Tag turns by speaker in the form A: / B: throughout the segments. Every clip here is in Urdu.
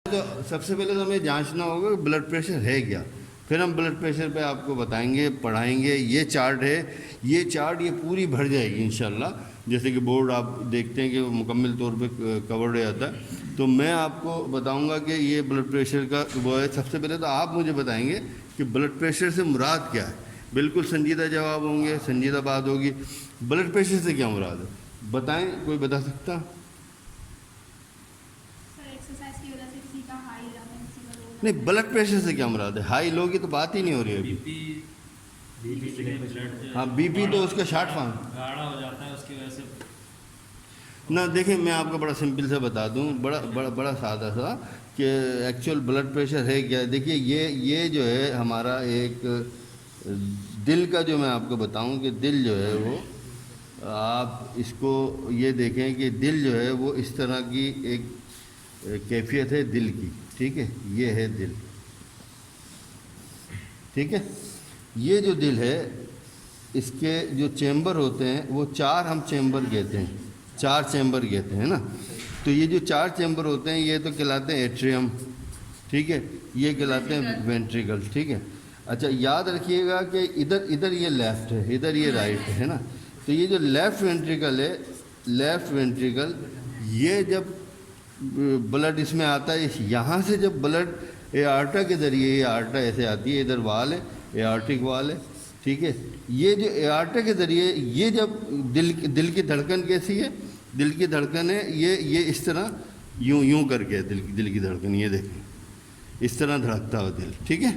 A: تو سب سے پہلے تو ہمیں جانچنا ہوگا کہ بلڈ پریشر ہے کیا، پھر ہم بلڈ پریشر پہ آپ کو بتائیں گے، پڑھائیں گے۔ یہ چارٹ ہے، یہ چارٹ یہ پوری بھر جائے گی انشاءاللہ، جیسے کہ بورڈ آپ دیکھتے ہیں کہ وہ مکمل طور پہ کورڈ ہو جاتا ہے۔ تو میں آپ کو بتاؤں گا کہ یہ بلڈ پریشر کا وہ ہے۔ سب سے پہلے تو آپ مجھے بتائیں گے کہ بلڈ پریشر سے مراد کیا ہے۔ بالکل سنجیدہ جواب ہوں گے، سنجیدہ بات ہوگی۔ بلڈ پریشر سے کیا مراد ہے بتائیں، کوئی بتا سکتا؟ نہیں، بلڈ پریشر سے کیا مراد ہے؟ ہائی لو کی تو بات ہی نہیں ہو رہی ہے ابھی۔ ہاں بی پی تو اس کا شارٹ فارم
B: گاڑھا ہو جاتا ہے اس کی وجہ سے
A: نہ۔ دیکھیں میں آپ کو بڑا سمپل سے بتا دوں، بڑا سادہ سا، کہ ایکچوئل بلڈ پریشر ہے کیا۔ دیکھیے یہ جو ہے ہمارا ایک دل کا، جو میں آپ کو بتاؤں کہ دل جو ہے وہ، آپ اس کو یہ دیکھیں کہ دل جو ہے وہ اس طرح کی ایک کیفیت ہے دل کی، ٹھیک ہے؟ یہ ہے دل، ٹھیک ہے؟ یہ جو دل ہے اس کے جو چیمبر ہوتے ہیں وہ چار ہم چیمبر کہتے ہیں، چار چیمبر کہتے ہیں نا۔ تو یہ جو چار چیمبر ہوتے ہیں یہ تو کہلاتے ہیں ایٹریم، ٹھیک ہے؟ یہ کہلاتے ہیں وینٹریکل، ٹھیک ہے؟ اچھا یاد رکھیے گا کہ ادھر یہ لیفٹ ہے، ادھر یہ رائٹ ہے نا۔ تو یہ جو لیفٹ وینٹریکل ہے، لیفٹ وینٹریکل، یہ جب بلڈ اس میں آتا ہے، یہاں سے جب بلڈ ایارٹا کے ذریعے، یہ آرٹا ایسے آتی ہے، ادھر وال ہے، ایارٹک وال ہے، ٹھیک ہے؟ یہ جو ایارٹا کے ذریعے یہ جب دل کی دھڑکن کیسی ہے، دل کی دھڑکن ہے یہ اس طرح یوں کر کے دل کی دھڑکن، یہ دیکھیں اس طرح دھڑکتا ہو دل، ٹھیک ہے؟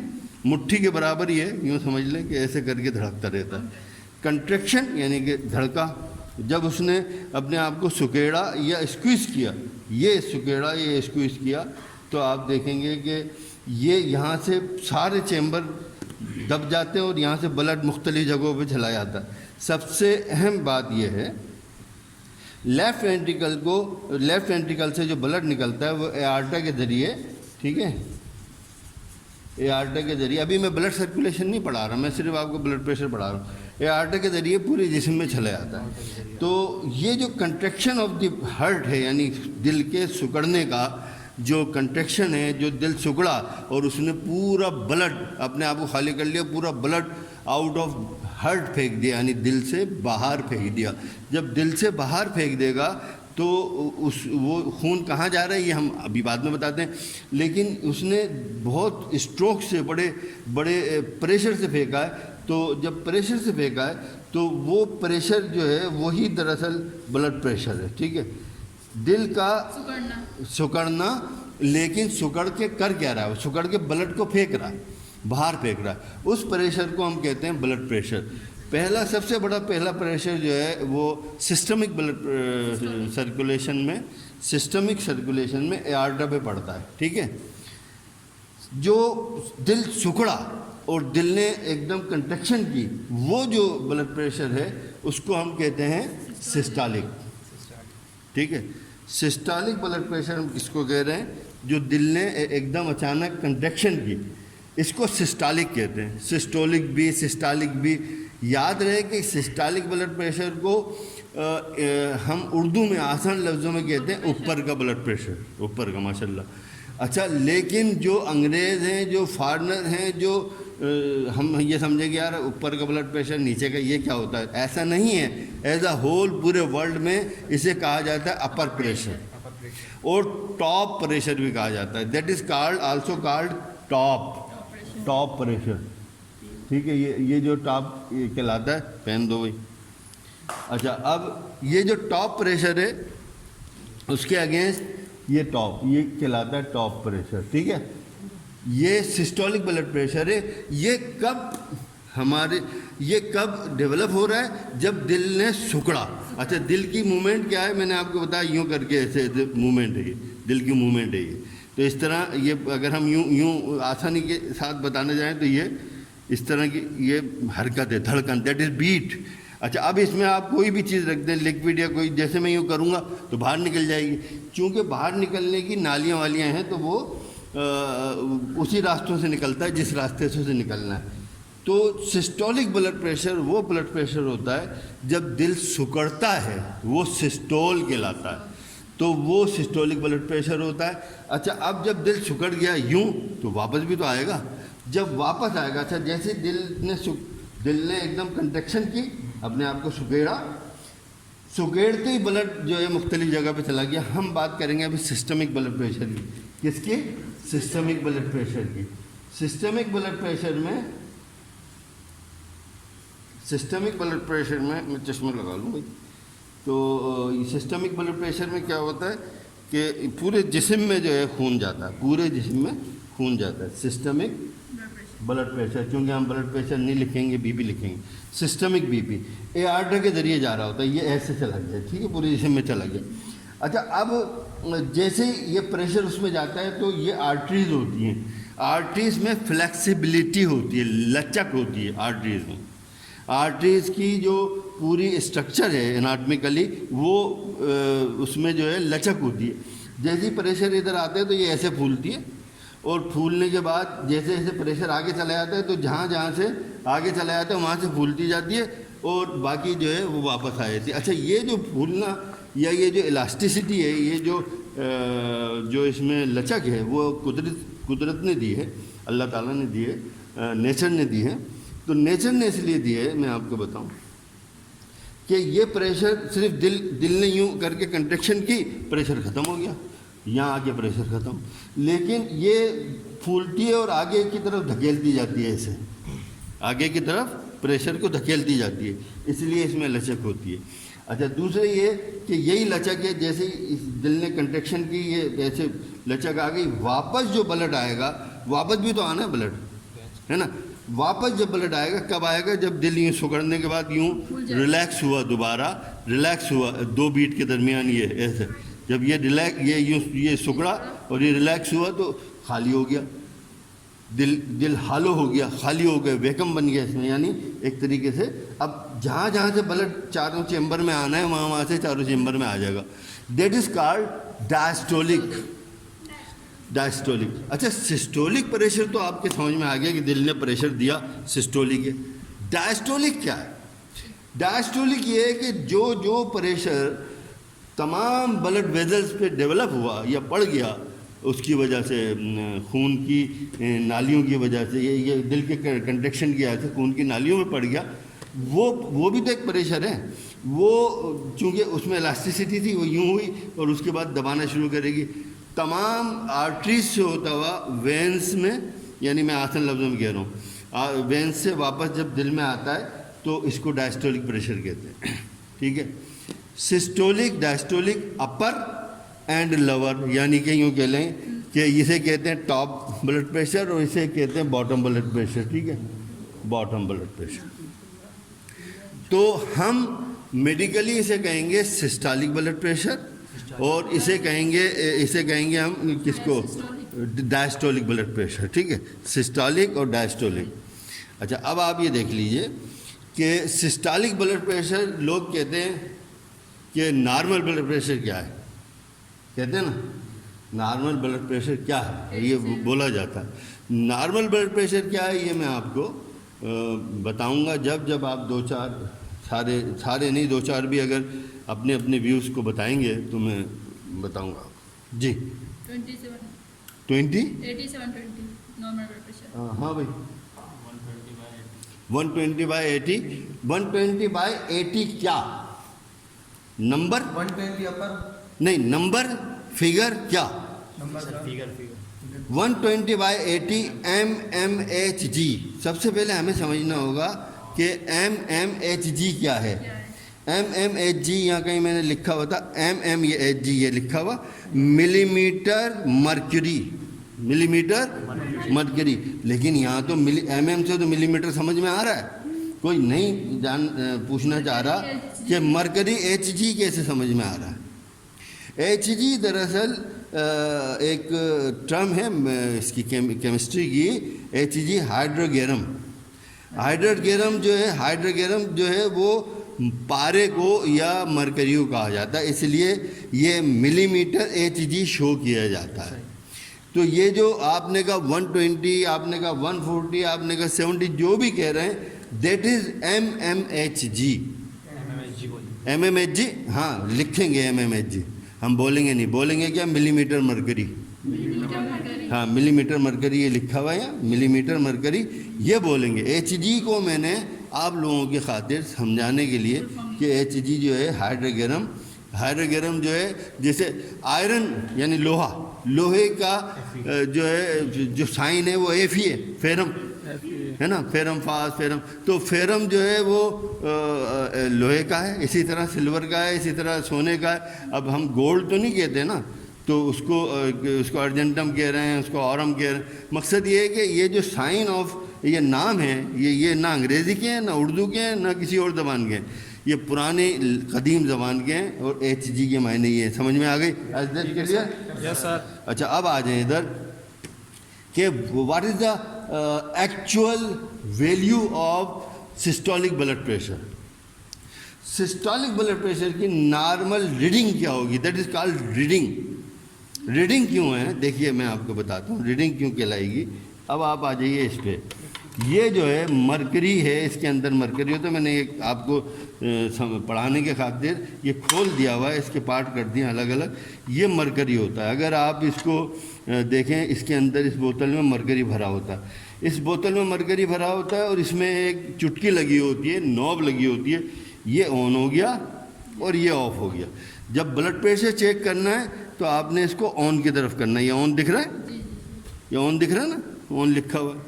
A: مٹھی کے برابر ہی ہے، یوں سمجھ لیں کہ ایسے کر کے دھڑکتا رہتا ہے۔ کنٹریکشن یعنی کہ دھڑکا، جب اس نے اپنے آپ کو سکیڑا یا اسکویز کیا، یہ سکیڑا یا اسکویز کیا، تو آپ دیکھیں گے کہ یہ یہاں سے سارے چیمبر دب جاتے ہیں اور یہاں سے بلڈ مختلف جگہوں پہ چلا جاتا ہے۔ سب سے اہم بات یہ ہے، لیفٹ وینٹریکل سے جو بلڈ نکلتا ہے وہ ایارٹا کے ذریعے، ٹھیک ہے؟ ایارٹا کے ذریعے، ابھی میں بلڈ سرکولیشن نہیں پڑھا رہا، میں صرف آپ کو بلڈ پریشر پڑھا رہا ہوں۔ ایارٹا کے ذریعے پورے جسم میں چلا جاتا ہے۔ تو یہ جو کنٹریکشن آف دی ہارٹ ہے، یعنی دل کے سکڑنے کا جو کنٹریکشن ہے، جو دل سکڑا اور اس نے پورا بلڈ اپنے آپ کو خالی کر لیا، پورا بلڈ آؤٹ آف ہارٹ پھینک دیا، یعنی دل سے باہر پھینک دیا۔ جب دل سے باہر پھینک دے گا تو وہ خون کہاں جا رہا ہے یہ ہم ابھی بعد میں بتاتے ہیں، لیکن اس نے بہت اسٹروک سے، بڑے پریشر سے پھینکا ہے۔ تو جب پریشر سے پھینکا ہے تو وہ پریشر جو ہے وہی دراصل بلڈ پریشر ہے، ٹھیک ہے؟ دل کا سکڑنا، لیکن سکڑ کے کر کیا رہا ہے؟ سکڑ کے بلڈ کو پھینک رہا ہے، باہر پھینک رہا ہے۔ اس پریشر کو ہم کہتے ہیں بلڈ پریشر۔ سب سے بڑا پہلا پریشر جو ہے وہ سسٹمک بلڈ سرکولیشن میں ایارٹا پہ پڑتا ہے، ٹھیک ہے؟ جو دل سکڑا اور دل نے ایک دم کنٹریکشن کی، وہ جو بلڈ پریشر ہے اس کو ہم کہتے ہیں سسٹالک، ٹھیک ہے؟ سسٹالک بلڈ پریشر ہم کس کو کہہ رہے ہیں؟ جو دل نے ایک دم اچانک کنٹریکشن کی، اس کو سسٹالک کہتے ہیں۔ سسٹولک بھی، سسٹالک بھی۔ یاد رہے کہ سسٹالک بلڈ پریشر کو ہم اردو میں آسان لفظوں میں کہتے ہیں اوپر کا بلڈ پریشر، اوپر کا، ماشاءاللہ۔ اچھا، لیکن جو انگریز ہیں، جو فارنر ہیں، جو ہم یہ سمجھیں کہ یار اوپر کا بلڈ پریشر نیچے کا یہ کیا ہوتا ہے، ایسا نہیں ہے۔ ایز اے ہول پورے ورلڈ میں اسے کہا جاتا ہے اپر پریشر، اور ٹاپ پریشر بھی کہا جاتا ہے۔ That is also called top pressure, ٹھیک ہے؟ یہ جو ٹاپ کہلاتا ہے، پہن دو بھائی۔ اچھا، اب یہ جو ٹاپ پریشر ہے اس کے اگینسٹ یہ کہلاتا ہے ٹاپ پریشر، ٹھیک ہے؟ یہ سسٹولک بلڈ پریشر ہے۔ یہ کب ڈیولپ ہو رہا ہے؟ جب دل نے سکڑا۔ اچھا، دل کی موومنٹ کیا ہے؟ میں نے آپ کو بتایا یوں کر کے، ایسے موومنٹ ہے، یہ دل کی موومنٹ ہے یہ۔ تو اس طرح یہ اگر ہم یوں آسانی کے ساتھ بتانے جائیں تو یہ اس طرح کی یہ حرکت ہے، دھڑکن، دیٹ از بیٹ۔ اچھا، اب اس میں آپ کوئی بھی چیز رکھ دیں، لکوڈ یا کوئی، جیسے میں یوں کروں گا تو باہر نکل جائے گی۔ چونکہ باہر نکلنے کی نالیاں والیاں ہیں تو وہ اسی راستوں سے نکلتا ہے جس راستے سے اسے نکلنا ہے۔ تو سسٹولک بلڈ پریشر وہ بلڈ پریشر ہوتا ہے جب دل سکڑتا ہے، وہ سسٹول کہلاتا ہے۔ تو وہ سسٹولک بلڈ پریشر ہوتا ہے. اچھا اب جب دل سکڑ گیا یوں تو واپس بھی تو آئے گا. جب واپس آئے گا, اچھا جیسے دل نے ایک دم کنٹریکشن کی, اپنے آپ کو سکیڑتے ہی بلڈ جو ہے مختلف جگہ پہ چلا گیا. ہم بات کریں گے ابھی سسٹمک بلڈ پریشر کی. کس کی؟ سسٹمک بلڈ پریشر کی. سسٹمک بلڈ پریشر میں چشمہ لگا لوں بھائی. تو سسٹمک بلڈ پریشر میں کیا ہوتا ہے کہ پورے جسم میں جو ہے خون جاتا ہے, پورے جسم میں خون جاتا ہے. سسٹمک بلڈ پریشر, کیونکہ ہم بلڈ پریشر نہیں لکھیں گے, بی پی لکھیں گے. سسٹمک بی پی ایارٹا کے ذریعے جا رہا ہوتا ہے, یہ ایسے چلا گیا, ٹھیک ہے, پورے جسم میں چلا گیا. اچھا اب جیسے یہ پریشر اس میں جاتا ہے تو یہ آرٹریز ہوتی ہیں, آرٹریز میں فلیکسیبلٹی ہوتی ہے, لچک ہوتی ہے آرٹریز میں. آرٹریز کی جو پوری اسٹرکچر ہے اناٹمیکلی وہ اس میں جو ہے لچک ہوتی ہے. جیسے پریشر ادھر آتا ہے تو یہ ایسے پھولتی ہے, اور پھولنے کے بعد جیسے جیسے پریشر آگے چلا جاتا ہے تو جہاں جہاں سے آگے چلا جاتا ہے وہاں سے پھولتی جاتی ہے, اور باقی جو ہے وہ واپس آ جاتی ہے. اچھا یہ جو پھولنا یا یہ جو الاسٹیسٹی ہے, یہ جو اس میں لچک ہے وہ قدرت نے دی ہے, اللہ تعالیٰ نے دی ہے, نیچر نے دی ہے. تو نیچر نے اس لیے دی ہے, میں آپ کو بتاؤں کہ یہ پریشر صرف دل نے یوں کر کے کنٹریکشن کی, پریشر ختم ہو گیا, یہاں آگے پریشر ختم. لیکن یہ پھولتی ہے اور آگے کی طرف دھکیلتی جاتی ہے, ایسے آگے کی طرف پریشر کو دھکیلتی جاتی ہے, اس لیے اس میں لچک ہوتی ہے. اچھا دوسرے یہ کہ یہی لچک ہے, جیسے اس دل نے کنٹریکشن کی, یہ ایسے لچک آ گئی, واپس جو بلڈ آئے گا, واپس بھی تو آنا ہے بلڈ, ہے نا. واپس جب بلڈ آئے گا کب آئے گا؟ جب دل یوں سکڑنے کے بعد یوں ریلیکس ہوا, دوبارہ ریلیکس ہوا 2 بیٹ کے درمیان, یہ ایسے جب یہ سکڑا اور یہ ریلیکس ہوا تو خالی ہو گیا, دل ہالو ہو گیا, خالی ہو گیا, ویکم بن گیا اس میں. یعنی ایک طریقے سے اب جہاں جہاں سے بلڈ چاروں چیمبر میں آنا ہے وہاں سے چاروں چیمبر میں آ جائے گا. That is called diastolic. اچھا سسٹولک پریشر تو آپ کے سمجھ میں آ گیا کہ دل نے پریشر دیا, سسٹولک ہے. ڈائسٹولک کیا ہے؟ ڈائسٹولک یہ ہے کہ جو پریشر تمام بلڈ ویزلز پہ ڈیولپ ہوا یا پڑ گیا اس کی وجہ سے, خون کی نالیوں کی وجہ سے, یہ دل کے کنٹریکشن کی وجہ سے خون کی نالیوں میں پڑ گیا, وہ بھی تو ایک پریشر ہے. وہ چونکہ اس میں الاسٹیسٹی تھی, وہ یوں ہوئی اور اس کے بعد دبانا شروع کرے گی. تمام آرٹریز سے ہوتا ہوا وینس میں, یعنی میں آسان لفظوں میں کہہ رہا ہوں, وینس سے واپس جب دل میں آتا ہے تو اس کو ڈائسٹولک پریشر کہتے ہیں, ٹھیک ہے. Systolic, diastolic, upper and lower, یعنی کہ یوں کہہ لیں کہ اسے کہتے ہیں ٹاپ بلڈ پریشر اور اسے کہتے ہیں باٹم بلڈ پریشر, ٹھیک ہے, باٹم بلڈ پریشر. تو ہم میڈیکلی اسے کہیں گے سسٹالک بلڈ پریشر, اور اسے کہیں گے ہم کس کو, ڈائسٹولک بلڈ پریشر, ٹھیک ہے, سسٹالک اور ڈائسٹولک. اچھا اب آپ یہ دیکھ لیجئے کہ سسٹالک بلڈ پریشر لوگ کہتے ہیں کہ نارمل بلڈ پریشر کیا ہے, کہتے ہیں نا نارمل بلڈ پریشر کیا ہے, یہ بولا جاتا ہے. نارمل بلڈ پریشر کیا ہے یہ میں آپ کو بتاؤں گا جب آپ 2-4 سارے نہیں 2-4 بھی اگر اپنے ویوز کو بتائیں گے تو میں بتاؤں گا. جی 87
C: نارمل بلڈ پریشر.
A: ہاں بھائی 120/80. 120/80 کیا نمبر؟
D: 120 اپر
A: نہیں, نمبر فگر کیا؟ 120/80 mmHg. سب سے پہلے ہمیں سمجھنا ہوگا کہ mmHg کیا ہے. mmHg یہاں کہیں میں نے لکھا ہوا تھا, mmHg یہ لکھا ہوا ملی میٹر مرکری, لیکن یہاں تو mm سے تو ملی میٹر سمجھ میں آ رہا ہے, کوئی نہیں پوچھنا چاہ رہا کہ مرکری Hg کیسے سمجھ میں آ رہا ہے. Hg دراصل ایک ٹرم ہے اس کی کیمسٹری کی, Hg ہائیڈروگیرم جو ہے وہ پارے کو یا مرکری کو کہا جاتا ہے, اس لیے یہ ملی میٹر Hg شو کیا جاتا ہے. تو یہ جو آپ نے کہا 120, آپ نے کہا 140, آپ نے کہا 70, جو بھی کہہ رہے ہیں دیٹ از mmHg. mmHg ہاں لکھیں گے mmHg, ہم بولیں گے نہیں, بولیں گے کیا, ملی میٹر مرکری. ہاں ملی میٹر مرکری یہ لکھا ہوا ہے, ملی میٹر مرکری یہ بولیں گے. ایچ جی کو میں نے آپ لوگوں کی خاطر سمجھانے کے لیے کہ ایچ جی جو ہے ہائیڈروگرم جو ہے, جیسے آئرن یعنی لوہے کا جو ہے جو سائن ہے وہ ایف ہی ہے, فیرم ہے نا, فیرم فاس فیرم. تو فیرم جو ہے وہ لوہے کا ہے, اسی طرح سلور کا ہے, اسی طرح سونے کا ہے. اب ہم گولڈ تو نہیں کہتے نا, تو اس کو ارجنٹم کہہ رہے ہیں, اس کو اورم کہہ رہے ہیں. مقصد یہ ہے کہ یہ جو سائن آف یہ نام ہے یہ نہ انگریزی کے ہیں, نہ اردو کے ہیں, نہ کسی اور زبان کے ہیں, یہ پرانے قدیم زبان کے ہیں. اور ایچ جی کے معنی یہ سمجھ میں آ گئی
B: یس سر.
A: اچھا اب آ جائیں ادھر کہ what is the actual value of systolic blood pressure. Systolic blood pressure کی نارمل ریڈنگ کیا ہوگی, that is called reading. Reading کیوں ہے دیکھیے میں آپ کو بتاتا ہوں ریڈنگ کیوں کہلائے گی. اب آپ آ جائیے اس پہ, یہ جو ہے مرکری ہے, اس کے اندر مرکری ہوتا ہے. میں نے ایک آپ کو پڑھانے کے خاطر یہ کھول دیا ہوا ہے, اس کے پارٹ کر دیے الگ الگ. یہ مرکری ہوتا ہے. اگر آپ اس کو دیکھیں, اس کے اندر اس بوتل میں مرکری بھرا ہوتا ہے, اس بوتل میں مرکری بھرا ہوتا ہے, اور اس میں ایک چٹکی لگی ہوتی ہے, نوب لگی ہوتی ہے. یہ آن ہو گیا اور یہ آف ہو گیا. جب بلڈ پریشر چیک کرنا ہے تو آپ نے اس کو آن کی طرف کرنا ہے. یہ آن دکھ رہا ہے, یہ آن دکھ رہا ہے نا, آن لکھا ہوا ہے.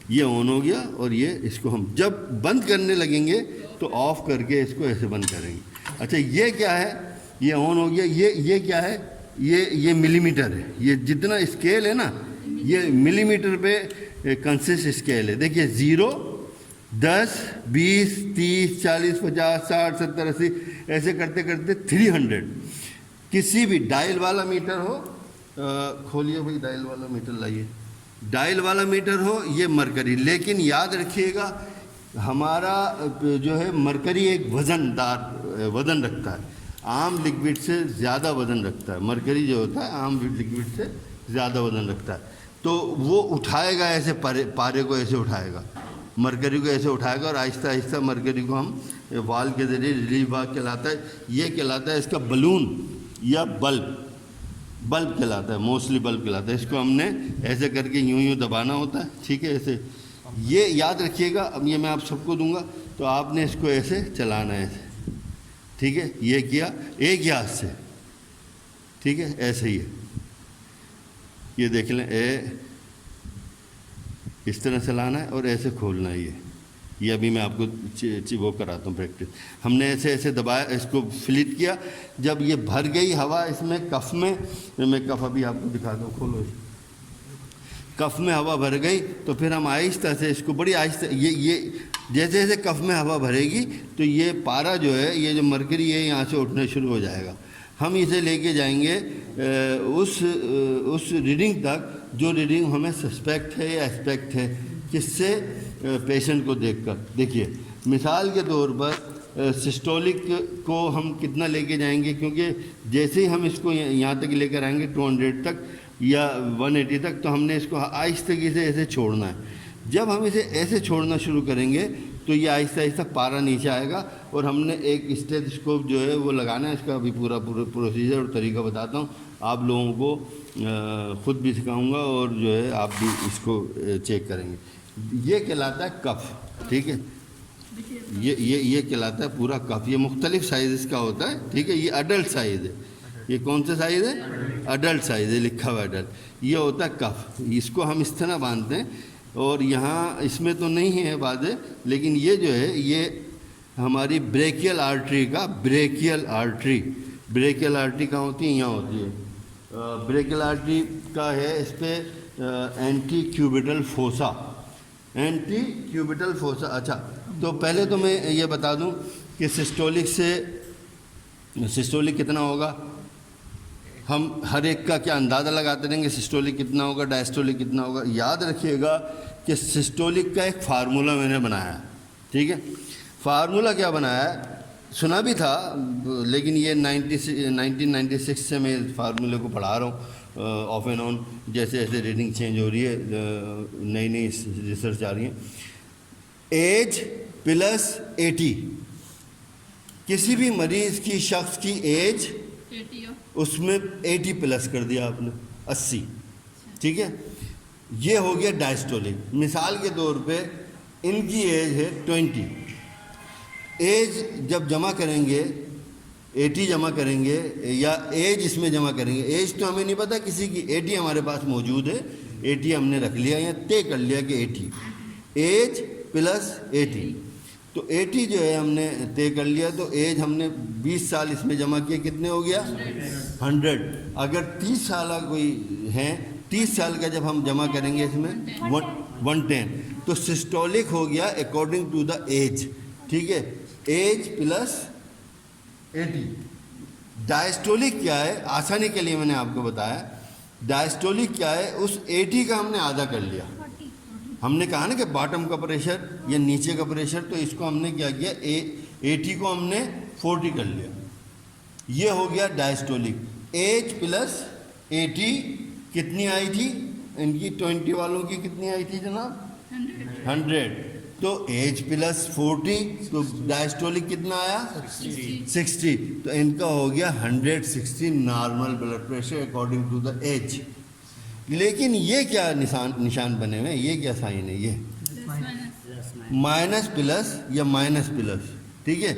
A: یہ آن ہو گیا, اور یہ اس کو ہم جب بند کرنے لگیں گے تو آف کر کے اس کو ایسے بند کریں گے. اچھا یہ کیا ہے, یہ آن ہو گیا. یہ کیا ہے, یہ ملی میٹر ہے. یہ جتنا اسکیل ہے نا یہ ملی میٹر پہ کنسسٹ اسکیل ہے. دیکھیے 0, 10, 20, 30, 40, 50, 60, 70, 80 ایسے کرتے کرتے 300. کسی بھی ڈائل والا میٹر ہو, کھولیے بھائی ڈائل والا میٹر لائیے, ڈائل والا میٹر ہو, یہ مرکری. لیکن یاد رکھیے گا ہمارا جو ہے مرکری ایک وزن رکھتا ہے, عام لکوڈ سے زیادہ وزن رکھتا ہے. مرکری جو ہوتا ہے عام لکوڈ سے زیادہ وزن رکھتا ہے. تو وہ اٹھائے گا ایسے, پارے کو ایسے اٹھائے گا, مرکری کو ایسے اٹھائے گا, اور آہستہ آہستہ مرکری کو ہم وال کے ذریعے ریلیف بھاگ کہلاتا ہے. یہ کہلاتا ہے اس کا بلون یا بلب کہلاتا ہے, موسٹلی بلب کہلاتا ہے. اس کو ہم نے ایسے کر کے یوں دبانا ہوتا ہے, ٹھیک ہے, ایسے. یہ یاد رکھیے گا. اب یہ میں آپ سب کو دوں گا تو آپ نے اس کو ایسے چلانا ہے, ایسے, ٹھیک ہے. یہ کیا ایک ہی ہاتھ سے, ٹھیک ہے, ایسے ہی ہے. یہ دیکھ لیں, اس طرح چلانا ہے اور ایسے کھولنا ہے. یہ ابھی میں آپ کو وہ کراتا ہوں پریکٹس. ہم نے ایسے دبایا, اس کو فلٹ کیا. جب یہ بھر گئی ہوا اس میں کف میں کف ابھی آپ کو دکھاتا ہوں, کھولو. کف میں ہوا بھر گئی تو پھر ہم آہستہ سے اس کو بڑی آہستہ, یہ جیسے جیسے کف میں ہوا بھرے گی تو یہ پارا جو ہے, یہ جو مرکری ہے یہاں سے اٹھنا شروع ہو جائے گا. ہم اسے لے کے جائیں گے اس ریڈنگ تک جو ریڈنگ ہمیں سسپیکٹ ہے یا ایکسپیکٹ ہے, کس سے, پیشنٹ کو دیکھ کر. دیکھیے مثال کے طور پر سسٹولک کو ہم کتنا لے کے جائیں گے, کیونکہ جیسے ہی ہم اس کو یہاں تک لے کر آئیں گے 200 تک یا 180 تک, تو ہم نے اس کو آہستگی سے ایسے چھوڑنا ہے. جب ہم اسے ایسے چھوڑنا شروع کریں گے تو یہ آہستہ آہستہ پارا نیچے آئے گا, اور ہم نے ایک اسٹیتھوسکوپ جو ہے وہ لگانا ہے. اس کا ابھی پورا پروسیجر اور طریقہ بتاتا ہوں, آپ لوگوں کو خود بھی سکھاؤں گا, اور جو ہے آپ بھی اس کو چیک کریں گے. یہ کہلاتا ہے کف, ٹھیک ہے. یہ کہلاتا ہے پورا کف. یہ مختلف سائزز کا ہوتا ہے, ٹھیک ہے. یہ اڈلٹ سائز ہے. یہ کون سا سائز ہے, اڈلٹ سائز ہے, لکھا ہوا اڈلٹ. یہ ہوتا ہے کف. اس کو ہم اس طرح باندھتے ہیں, اور یہاں اس میں تو نہیں ہے باتیں, لیکن یہ جو ہے یہ ہماری بریکیل آرٹری کہاں ہوتی ہے, یہاں ہوتی ہے. بریکیل آرٹری کا ہے اس پہ اینٹی کیوبیٹل فوسا. اچھا, تو پہلے تو میں یہ بتا دوں کہ سسٹولک کتنا ہوگا. ہم ہر ایک کا کیا اندازہ لگاتے رہیں گے, سسٹولک کتنا ہوگا, ڈائسٹولک کتنا ہوگا. یاد رکھیے گا کہ سسٹولک کا ایک فارمولا میں نے بنایا ہے, ٹھیک ہے. فارمولا کیا بنایا ہے, سنا بھی تھا, لیکن یہ 1996 سے میں فارمولے کو پڑھا رہا ہوں آف اینڈ آن, جیسے جیسے ریڈنگ چینج ہو رہی ہے, نئی ریسرچ آ رہی ہیں. Age plus 80. کسی بھی مریض کی شخص کی ایج اس میں 80 پلس کر دیا آپ نے 80. ٹھیک ہے, یہ ہو گیا ڈائسٹولک. مثال کے طور پہ ان کی ایج ہے 20. ایج جب جمع کریں گے 80 جمع کریں گے یا ایج اس میں جمع کریں گے, ایج تو ہمیں نہیں پتہ کسی کی, 80 ہمارے پاس موجود ہے, 80 ہم نے رکھ لیا یا طے کر لیا کہ 80 ایج پلس 80. تو 80 جو ہے ہم نے طے کر لیا, تو ایج ہم نے 20 سال اس میں جمع کیا, کتنے ہو گیا 100. اگر 30 سالہ کوئی ہیں, 30 سال کا جب ہم جمع کریں گے اس میں 110, تو سسٹولک ہو گیا اکارڈنگ ٹو دا ایج. ٹھیک ہے, ایج پلس 80. ڈائسٹولک کیا ہے, آسانی کے لیے میں نے آپ کو بتایا, ڈائسٹولک کیا ہے, اس 80 کا ہم نے آدھا کر لیا. ہم نے کہا نا کہ باٹم کا پریشر یا نیچے کا پریشر, تو اس کو ہم نے کیا کیا 80 کو ہم نے 40 کر لیا. یہ ہو گیا ڈائسٹولک. ایج پلس 80 کتنی آئی تھی ان کی 20 والوں کی, کتنی آئی تھی جناب 100. تو ایج پلس 40 تو ڈائسٹولک کتنا آیا 60. تو ان کا ہو گیا 160 normal blood pressure according to the age. لیکن یہ کیا نشان بنے ہوئے ہیں, یہ کیا سائن ہے, یہ مائنس پلس یا مائنس پلس. ٹھیک ہے,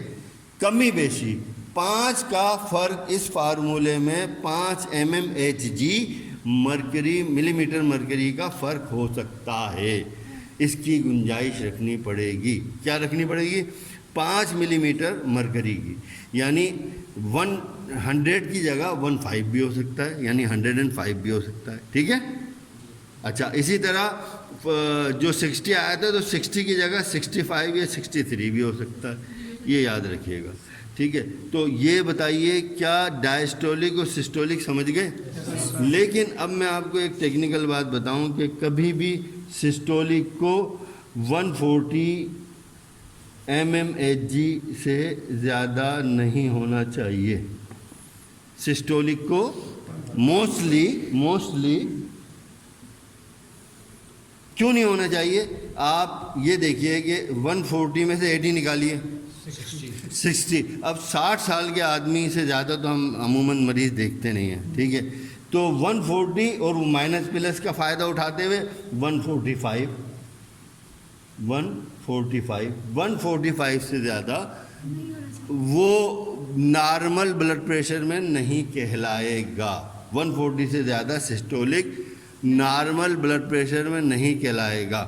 A: کمی بیشی 5 کا فرق اس فارمولے میں 5 mmHg مرکری ملی میٹر مرکری کا فرق ہو سکتا ہے. اس کی گنجائش رکھنی پڑے گی. کیا رکھنی پڑے گی 5 ملی میٹر مرکری کی, یعنی 100 کی جگہ 15 بھی ہو سکتا ہے, یعنی 105 بھی ہو سکتا ہے. ٹھیک ہے. اچھا, اسی طرح جو 60 آیا تھا تو 60 کی جگہ 65 یا 63 بھی ہو سکتا ہے, یہ یاد رکھیے گا. ٹھیک ہے, تو یہ بتائیے کیا ڈائسٹولک اور سسٹولک سمجھ گئے. لیکن اب میں آپ کو ایک ٹیکنیکل بات بتاؤں کہ کبھی بھی سسٹولک کو 140 mmHg سے زیادہ نہیں ہونا چاہیے. سسٹولک کو موسٹلی کیوں نہیں ہونا چاہیے, آپ یہ دیکھیے کہ 140 میں سے 80 نکالیے 60. اب 60 سال کے آدمی سے زیادہ تو ہم عموماً مریض دیکھتے نہیں ہیں. ٹھیک ہے, تو 140 اور مائنس پلس کا فائدہ اٹھاتے ہوئے 145 سے زیادہ وہ نارمل بلڈ پریشر میں نہیں کہلائے گا. 140 سے زیادہ سسٹولک نارمل بلڈ پریشر میں نہیں کہلائے گا.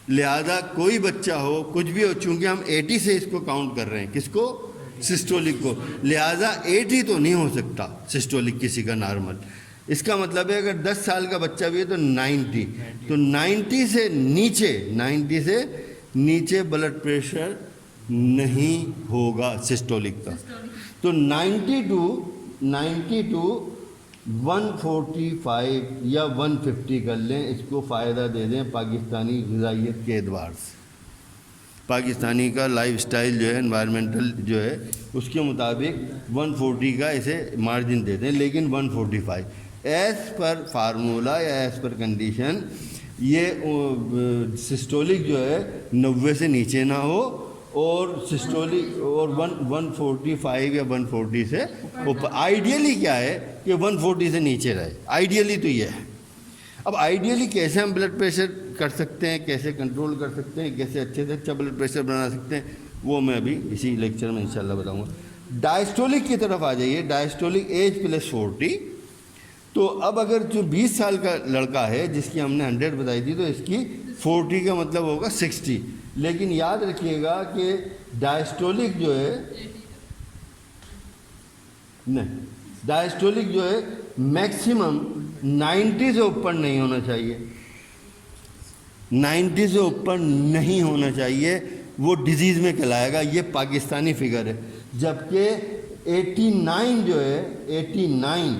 A: لہذا کوئی بچہ ہو کچھ بھی ہو, چونکہ ہم 80 سے اس کو کاؤنٹ کر رہے ہیں, کس کو سسٹولک کو, لہذا 80 تو نہیں ہو سکتا سسٹولک کسی کا نارمل. اس کا مطلب ہے اگر 10 سال کا بچہ بھی ہے تو 90, تو 90 سے نیچے بلڈ پریشر نہیں ہوگا سسٹولک کا. تو 90 ٹو 145 یا 150 کر لیں, اس کو فائدہ دے دیں پاکستانی غذائیت کے اعتبار سے. پاکستانی کا لائف سٹائل جو ہے, انوائرمنٹل جو ہے, اس کے مطابق 140 کا اسے مارجن دے دیں. لیکن 145 ایز پر فارمولا یا ایز پر کنڈیشن یہ سسٹولک جو ہے 90 سے نیچے نہ ہو, اور سسٹولک اور 145 یا 140 سے اوپر. آئیڈیلی کیا ہے کہ 140 سے نیچے رہے, آئیڈیلی تو یہ ہے. اب آئیڈیلی کیسے ہم بلڈ پریشر کر سکتے ہیں, کیسے کنٹرول کر سکتے ہیں, کیسے اچھے سے اچھا بلڈ پریشر بنا سکتے ہیں, وہ میں ابھی اسی لیکچر میں انشاءاللہ بتاؤں گا. ڈائسٹولک کی طرف آ جائیے. Diastolic age plus 40. تو اب اگر جو 20 سال کا لڑکا ہے جس کی ہم نے 100 بتائی تھی, تو اس کی 40 کا مطلب ہوگا 60. لیکن یاد رکھیے گا کہ ڈائسٹولک جو ہے ڈائسٹولک جو ہے میکسیمم 90 سے اوپر نہیں ہونا چاہیے. 90 سے اوپر نہیں ہونا چاہیے, وہ ڈیزیز میں کہلائے گا. یہ پاکستانی فگر ہے. جبکہ 89 جو ہے 89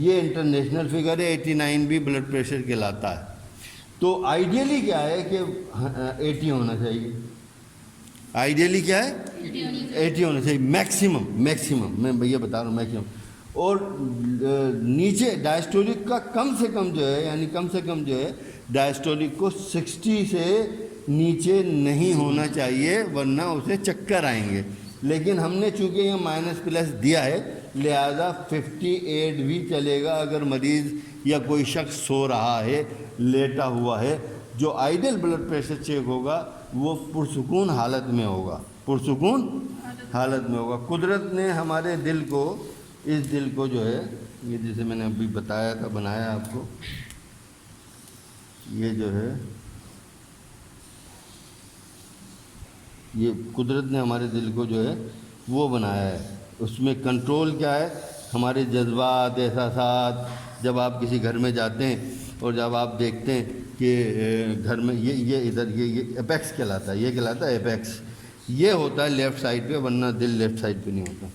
A: یہ انٹرنیشنل فگر ہے. 89 بھی بلڈ پریشر کہلاتا ہے. تو آئیڈیلی کیا ہے کہ 80 ہونا چاہیے. آئیڈیلی کیا ہے 80 ہونا چاہیے میکسیمم. میں بھیا بتا رہا ہوں میکسیمم. اور نیچے ڈائسٹولک کا کم سے کم جو ہے, یعنی کم سے کم جو ہے ڈائسٹولک کو 60 سے نیچے نہیں ہونا چاہیے, ورنہ اسے چکر آئیں گے. لیکن ہم نے چونکہ یہ مائنس پلس دیا ہے, لہذا 58 بھی چلے گا اگر مریض یا کوئی شخص سو رہا ہے، لیٹا ہوا ہے۔ جو آئیڈل بلڈ پریشر چیک ہوگا وہ پرسکون حالت میں ہوگا، پرسکون حالت میں ہوگا۔ قدرت نے ہمارے دل کو، اس دل کو جو ہے، یہ جیسے میں نے ابھی بتایا تھا، بنایا آپ کو، یہ جو ہے یہ قدرت نے ہمارے دل کو جو ہے وہ بنایا ہے۔ اس میں کنٹرول کیا ہے؟ ہمارے جذبات، احساسات۔ جب آپ کسی گھر میں جاتے ہیں اور جب آپ دیکھتے ہیں کہ گھر میں یہ ادھر یہ ایپیکس کہلاتا ہے، یہ کہلاتا ہے ایپیکس، یہ ہوتا ہے لیفٹ سائڈ پہ، ورنہ دل لیفٹ سائڈ پہ نہیں ہوتا۔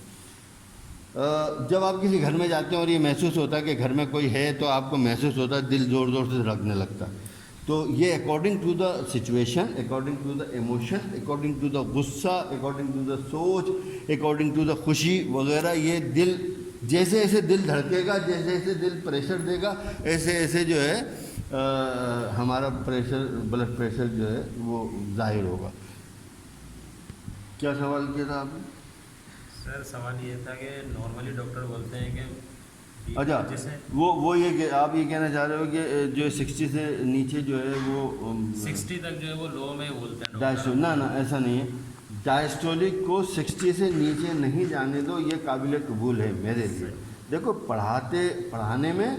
A: جب آپ کسی گھر میں جاتے ہیں اور یہ محسوس ہوتا ہے کہ گھر میں کوئی ہے، تو آپ کو محسوس ہوتا ہے دل زور زور سے دھڑکنے لگتا ہے۔ تو یہ according to the situation, according to the emotion, according to the غصہ، اکارڈنگ ٹو دا سوچ، اکارڈنگ ٹو دا خوشی وغیرہ، یہ دل جیسے جیسے دل دھڑکے گا، جیسے جیسے دل پریشر دے گا، ایسے ایسے جو ہے ہمارا پریشر، بلڈ پریشر جو ہے وہ ظاہر ہوگا۔ کیا سوال کیا تھا آپ نے؟
B: سر سوال یہ تھا کہ نارملی ڈاکٹر بولتے ہیں کہ
A: اچھا، وہ یہ کہ آپ یہ کہنا چاہ رہے ہو کہ جو 60 سے نیچے جو ہے وہ
B: 60 تک جو ہے وہ لو میں بولتے ہیں
A: ڈائسٹولک، نہ ایسا نہیں ہے۔ ڈائسٹولک کو 60 سے نیچے نہیں جانے دو، یہ قابل قبول ہے میرے لیے۔ دیکھو پڑھانے میں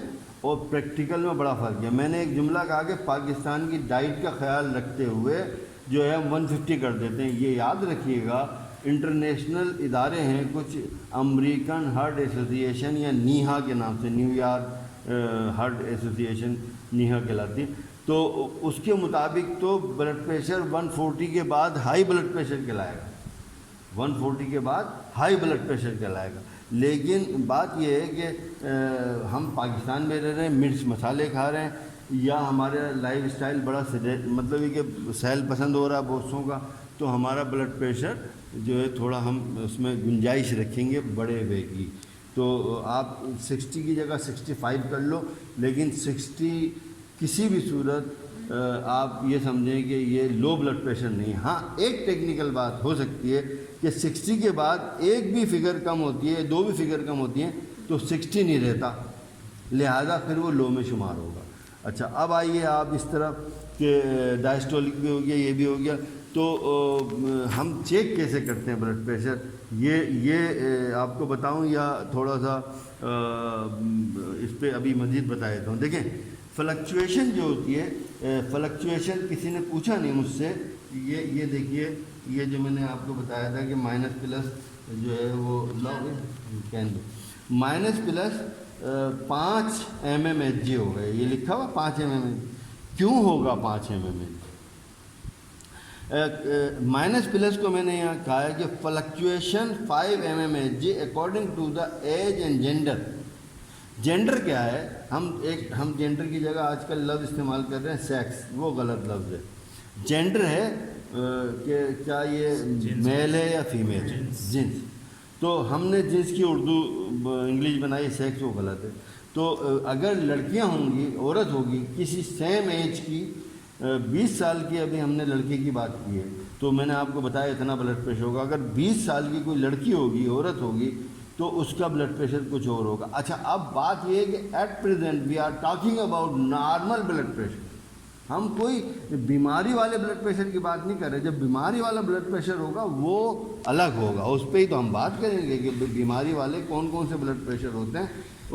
A: اور پریکٹیکل میں بڑا فرق ہے۔ میں نے ایک جملہ کہا کہ پاکستان کی ڈائٹ کا خیال رکھتے ہوئے جو ہے 150 کر دیتے ہیں۔ یہ یاد رکھیے گا، انٹرنیشنل ادارے ہیں کچھ، امریکن ہارٹ ایسوسی ایشن یا نیہا کے نام سے، نیو یارک ہارٹ ایسوسی ایشن نیہا کہلاتی، تو اس کے مطابق تو بلڈ پریشر 140 کے بعد ہائی بلڈ پریشر کہلائے گا، 140 کے بعد ہائی بلڈ پریشر کہلائے گا۔ لیکن بات یہ ہے کہ ہم پاکستان میں رہ رہے ہیں، مرچ مسالے کھا رہے ہیں، یا ہمارا لائف اسٹائل بڑا مطلب یہ کہ سیل پسند ہو رہا ہے بہتوں کا، تو ہمارا بلڈ پریشر جو ہے تھوڑا ہم اس میں گنجائش رکھیں گے بڑے ہوئے کی۔ تو آپ 60 کی جگہ 65 کر لو، لیکن 60 کسی بھی صورت آپ یہ سمجھیں کہ یہ لو بلڈ پریشر نہیں۔ ہاں ایک ٹیکنیکل بات ہو سکتی ہے کہ 60 کے بعد ایک بھی فگر کم ہوتی ہے، دو بھی فگر کم ہوتی ہیں تو 60 نہیں رہتا، لہذا پھر وہ لو میں شمار ہوگا۔ اچھا، اب آئیے آپ اس طرف کہ ڈائسٹولک بھی ہو گیا، یہ بھی ہو گیا، تو ہم چیک کیسے کرتے ہیں بلڈ پریشر؟ یہ آپ کو بتاؤں یا تھوڑا سا اس پہ ابھی مزید بتا دیتا ہوں۔ دیکھیں فلکچویشن جو ہوتی ہے، فلکچویشن کسی نے پوچھا نہیں مجھ سے، یہ دیکھیے، یہ جو میں نے آپ کو بتایا تھا کہ مائنس پلس جو ہے وہ کہہ دو، مائنس پلس 5 mmHg ہو گئے، یہ لکھا ہوا 5 mmHg۔ کیوں ہوگا 5 mmHg؟ مائنس پلس کو میں نے یہاں کہا ہے کہ fluctuation 5 mmHg according to the age and gender. Gender کیا ہے؟ ہم جینڈر کی جگہ آج کل لفظ استعمال کر رہے ہیں سیکس، وہ غلط لفظ ہے۔ جینڈر ہے کہ کیا یہ میل ہے یا فیمیل، جنس۔ تو ہم نے جنس کی اردو انگلش بنائی، سیکس، وہ غلط ہے۔ تو اگر لڑکیاں ہوں گی، عورت ہوگی کسی سیم ایج کی، 20 سال کی، ابھی ہم نے لڑکے کی بات کی ہے، تو میں نے آپ کو بتایا اتنا بلڈ پریشر ہوگا۔ اگر 20 سال کی کوئی لڑکی ہوگی، عورت ہوگی، تو اس کا بلڈ پریشر کچھ اور ہوگا۔ اچھا، اب بات یہ ہے کہ at present we are talking about normal blood pressure. ہم کوئی بیماری والے بلڈ پریشر کی بات نہیں کر رہے۔ جب بیماری والا بلڈ پریشر ہوگا وہ الگ ہوگا، اس پہ ہی تو ہم بات کریں گے کہ بیماری والے کون کون سے بلڈ پریشر ہوتے ہیں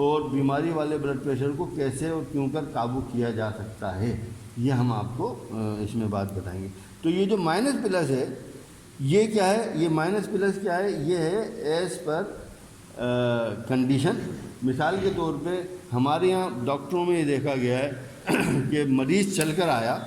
A: اور بیماری والے بلڈ پریشر کو کیسے اور کیوں کر قابو کیا جا سکتا ہے، یہ ہم آپ کو اس میں بات بتائیں گے۔ تو یہ جو مائنس پلس ہے، یہ کیا ہے؟ یہ مائنس پلس کیا ہے؟ یہ ہے ایز پر کنڈیشن۔ مثال کے طور پہ ہمارے یہاں ڈاکٹروں میں یہ دیکھا گیا ہے کہ مریض چل کر آیا،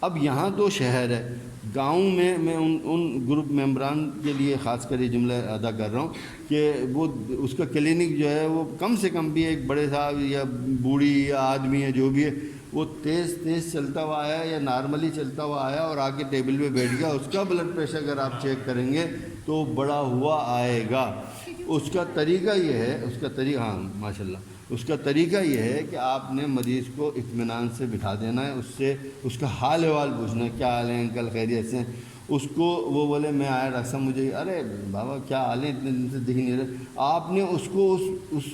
A: اب یہاں تو شہر ہے، گاؤں میں ان گروپ ممبران کے لیے خاص کر یہ جملہ ادا کر رہا ہوں کہ وہ اس کا کلینک جو ہے وہ کم سے کم بھی ایک بڑے صاحب یا بوڑھی یا آدمی ہے جو بھی ہے، وہ تیز چلتا ہوا آیا یا نارملی چلتا ہوا آیا اور آ کے ٹیبل پہ بیٹھ گیا، اس کا بلڈ پریشر اگر آپ چیک کریں گے تو بڑا ہوا آئے گا۔ اس کا طریقہ یہ ہے، اس کا طریقہ، ہاں ماشاء اللہ، اس کا طریقہ یہ ہے کہ آپ نے مریض کو اطمینان سے بٹھا دینا ہے، اس سے اس کا حال احوال پوچھنا ہے، کیا حال ہے انکل، خیریت سے؟ اس کو وہ بولے میں آیا ڈاکٹر صاحب مجھے، ارے بابا کیا حال ہے، اتنے دن سے دکھ نہیں رہے. آپ نے اس کو اس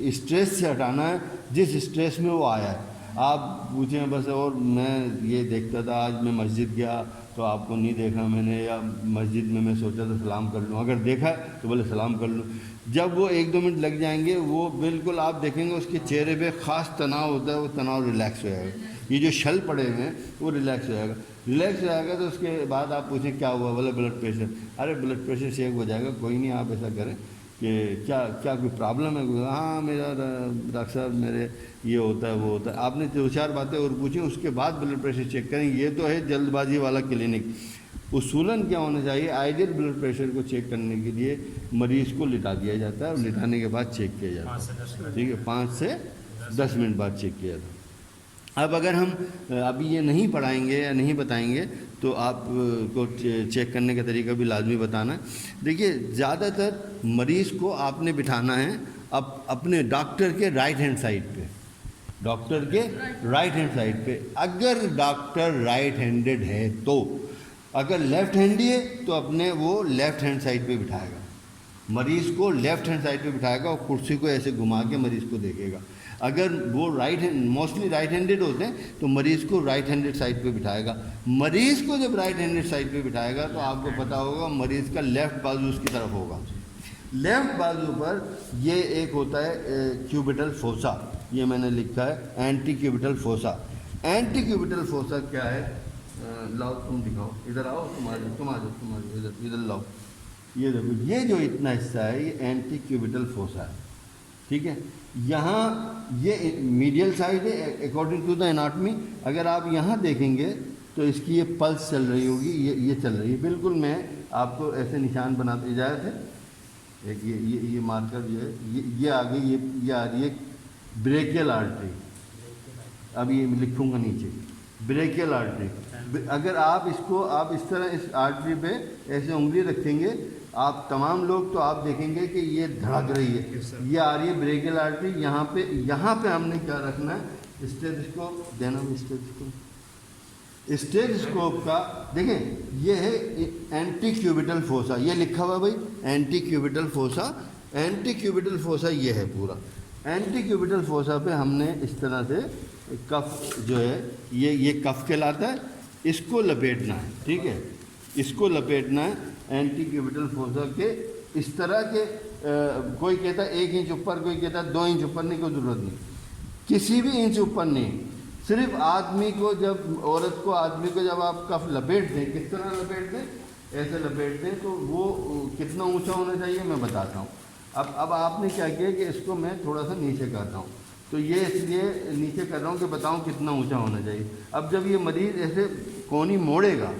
A: اسٹریس سے ہٹانا ہے جس اسٹریس میں وہ آیا ہے. آپ پوچھیں بس، اور میں یہ دیکھتا تھا آج میں مسجد گیا تو آپ کو نہیں دیکھا میں نے، یا مسجد میں سوچا تھا سلام کر لوں، اگر دیکھا ہے تو بولے سلام کر لوں. جب وہ 1-2 منٹ لگ جائیں گے، وہ بالکل آپ دیکھیں گے اس کے چہرے پہ خاص تناؤ ہوتا ہے، وہ تناؤ ریلیکس ہو جائے گا. یہ جو شل پڑے ہوئے ہیں وہ ریلیکس ہو جائے گا. ریلیکس ہو جائے گا تو اس کے بعد آپ پوچھیں کیا ہوا، بولے بلڈ پریشر. ارے بلڈ پریشر چیک ہو جائے گا، کوئی نہیں، آپ ایسا کریں کہ کیا کوئی پرابلم ہے؟ ہاں میرا ڈاکٹر صاحب میرے یہ ہوتا ہے وہ ہوتا ہے. آپ نے 2-4 باتیں اور پوچھیں، اس کے بعد بلڈ پریشر چیک کریں. یہ تو ہے جلد بازی والا کلینک. اصولاً کیا ہونا چاہیے، آئیڈیل بلڈ پریشر کو چیک کرنے کے لیے مریض کو لٹا دیا جاتا ہے اور لٹانے کے بعد چیک کیا جاتا ہے. ٹھیک ہے، 5 سے 10 منٹ بعد چیک کیا جاتا ہے. اب اگر ہم ابھی یہ نہیں پڑھائیں گے یا نہیں بتائیں گے تو آپ کو چیک کرنے کا طریقہ بھی لازمی بتانا ہے. دیکھیے زیادہ تر مریض کو آپ نے بٹھانا ہے اپنے ڈاکٹر کے رائٹ ہینڈ سائڈ پہ، ڈاکٹر کے رائٹ ہینڈ سائڈ پہ. اگر ڈاکٹر رائٹ ہینڈڈ ہے تو، اگر لیفٹ ہینڈی ہے تو اپنے وہ لیفٹ ہینڈ سائڈ پہ بٹھائے گا، مریض کو لیفٹ ہینڈ سائڈ پہ بٹھائے گا اور کرسی کو ایسے گھما کے مریض کو دیکھے گا. اگر وہ موسٹلی رائٹ ہینڈڈ ہوتے ہیں تو مریض کو رائٹ ہینڈڈ سائڈ پہ بٹھائے گا. مریض کو جب رائٹ ہینڈڈ سائڈ پہ بٹھائے گا تو آپ کو پتہ ہوگا مریض کا لیفٹ بازو اس کی طرف ہوگا. لیفٹ بازو پر یہ ایک ہوتا ہے کیوبیٹل فوسا، یہ میں نے لکھا ہے اینٹی کیوبیٹل فوسا. اینٹی کیوبیٹل فوسا کیا ہے؟ لاؤ تم دکھاؤ، ادھر آؤ، تم آ جاؤ ادھر لاؤ. یہ دیکھو، یہ جو اتنا حصہ ہے یہ اینٹی کیوبیٹل فوسا ہے. ٹھیک ہے، یہاں یہ میڈیل سائڈ ہے اکارڈنگ ٹو دا اناٹمی. اگر آپ یہاں دیکھیں گے تو اس کی یہ پلس چل رہی ہوگی، یہ چل رہی ہے بالکل. میں آپ کو ایسے نشان بناتے اجازت ہے، ایک یہ مارکر جو ہے یہ آگے یہ آ رہی ہے بریکیل آرٹری. اب یہ لکھوں گا نیچے بریکیل آرٹری. اگر آپ اس طرح اس آرٹری پہ ایسے انگلی رکھیں گے، آپ تمام لوگ تو آپ دیکھیں گے کہ یہ دھڑک رہی ہے، یہ آ رہی ہے بریکیل آرٹری. یہاں پہ ہم نے کیا رکھنا ہے، اسٹیتھوسکوپ دینا. اسٹیتھوسکوپ کا دیکھیں یہ ہے اینٹی کیوبیٹل فوسا، یہ لکھا ہوا بھائی اینٹی کیوبیٹل فوسا. اینٹی کیوبیٹل فوسا یہ ہے پورا. اینٹی کیوبیٹل فوسا پہ ہم نے اس طرح سے کف جو ہے یہ کف کہلاتا ہے، اس کو لپیٹنا ہے. ٹھیک ہے، اس کو لپیٹنا ہے اینٹی کیوبیٹل فوسا کے اس طرح کے. کوئی کہتا ہے 1 انچ اوپر، کوئی کہتا ہے 2 انچ اوپر، نہیں کوئی ضرورت نہیں، کسی بھی انچ اوپر نہیں. صرف آدمی کو عورت کو آدمی کو جب آپ کف لپیٹ دیں، کس طرح لپیٹ دیں، ایسے لپیٹ دیں تو وہ کتنا اونچا ہونا چاہیے میں بتاتا ہوں. اب آپ نے کیا کیا کہ اس کو میں تھوڑا سا نیچے کرتا ہوں، تو یہ اس لیے نیچے کر رہا ہوں کہ بتاؤں کتنا اونچا ہونا چاہیے. اب جب یہ مریض ایسے کونی موڑے گا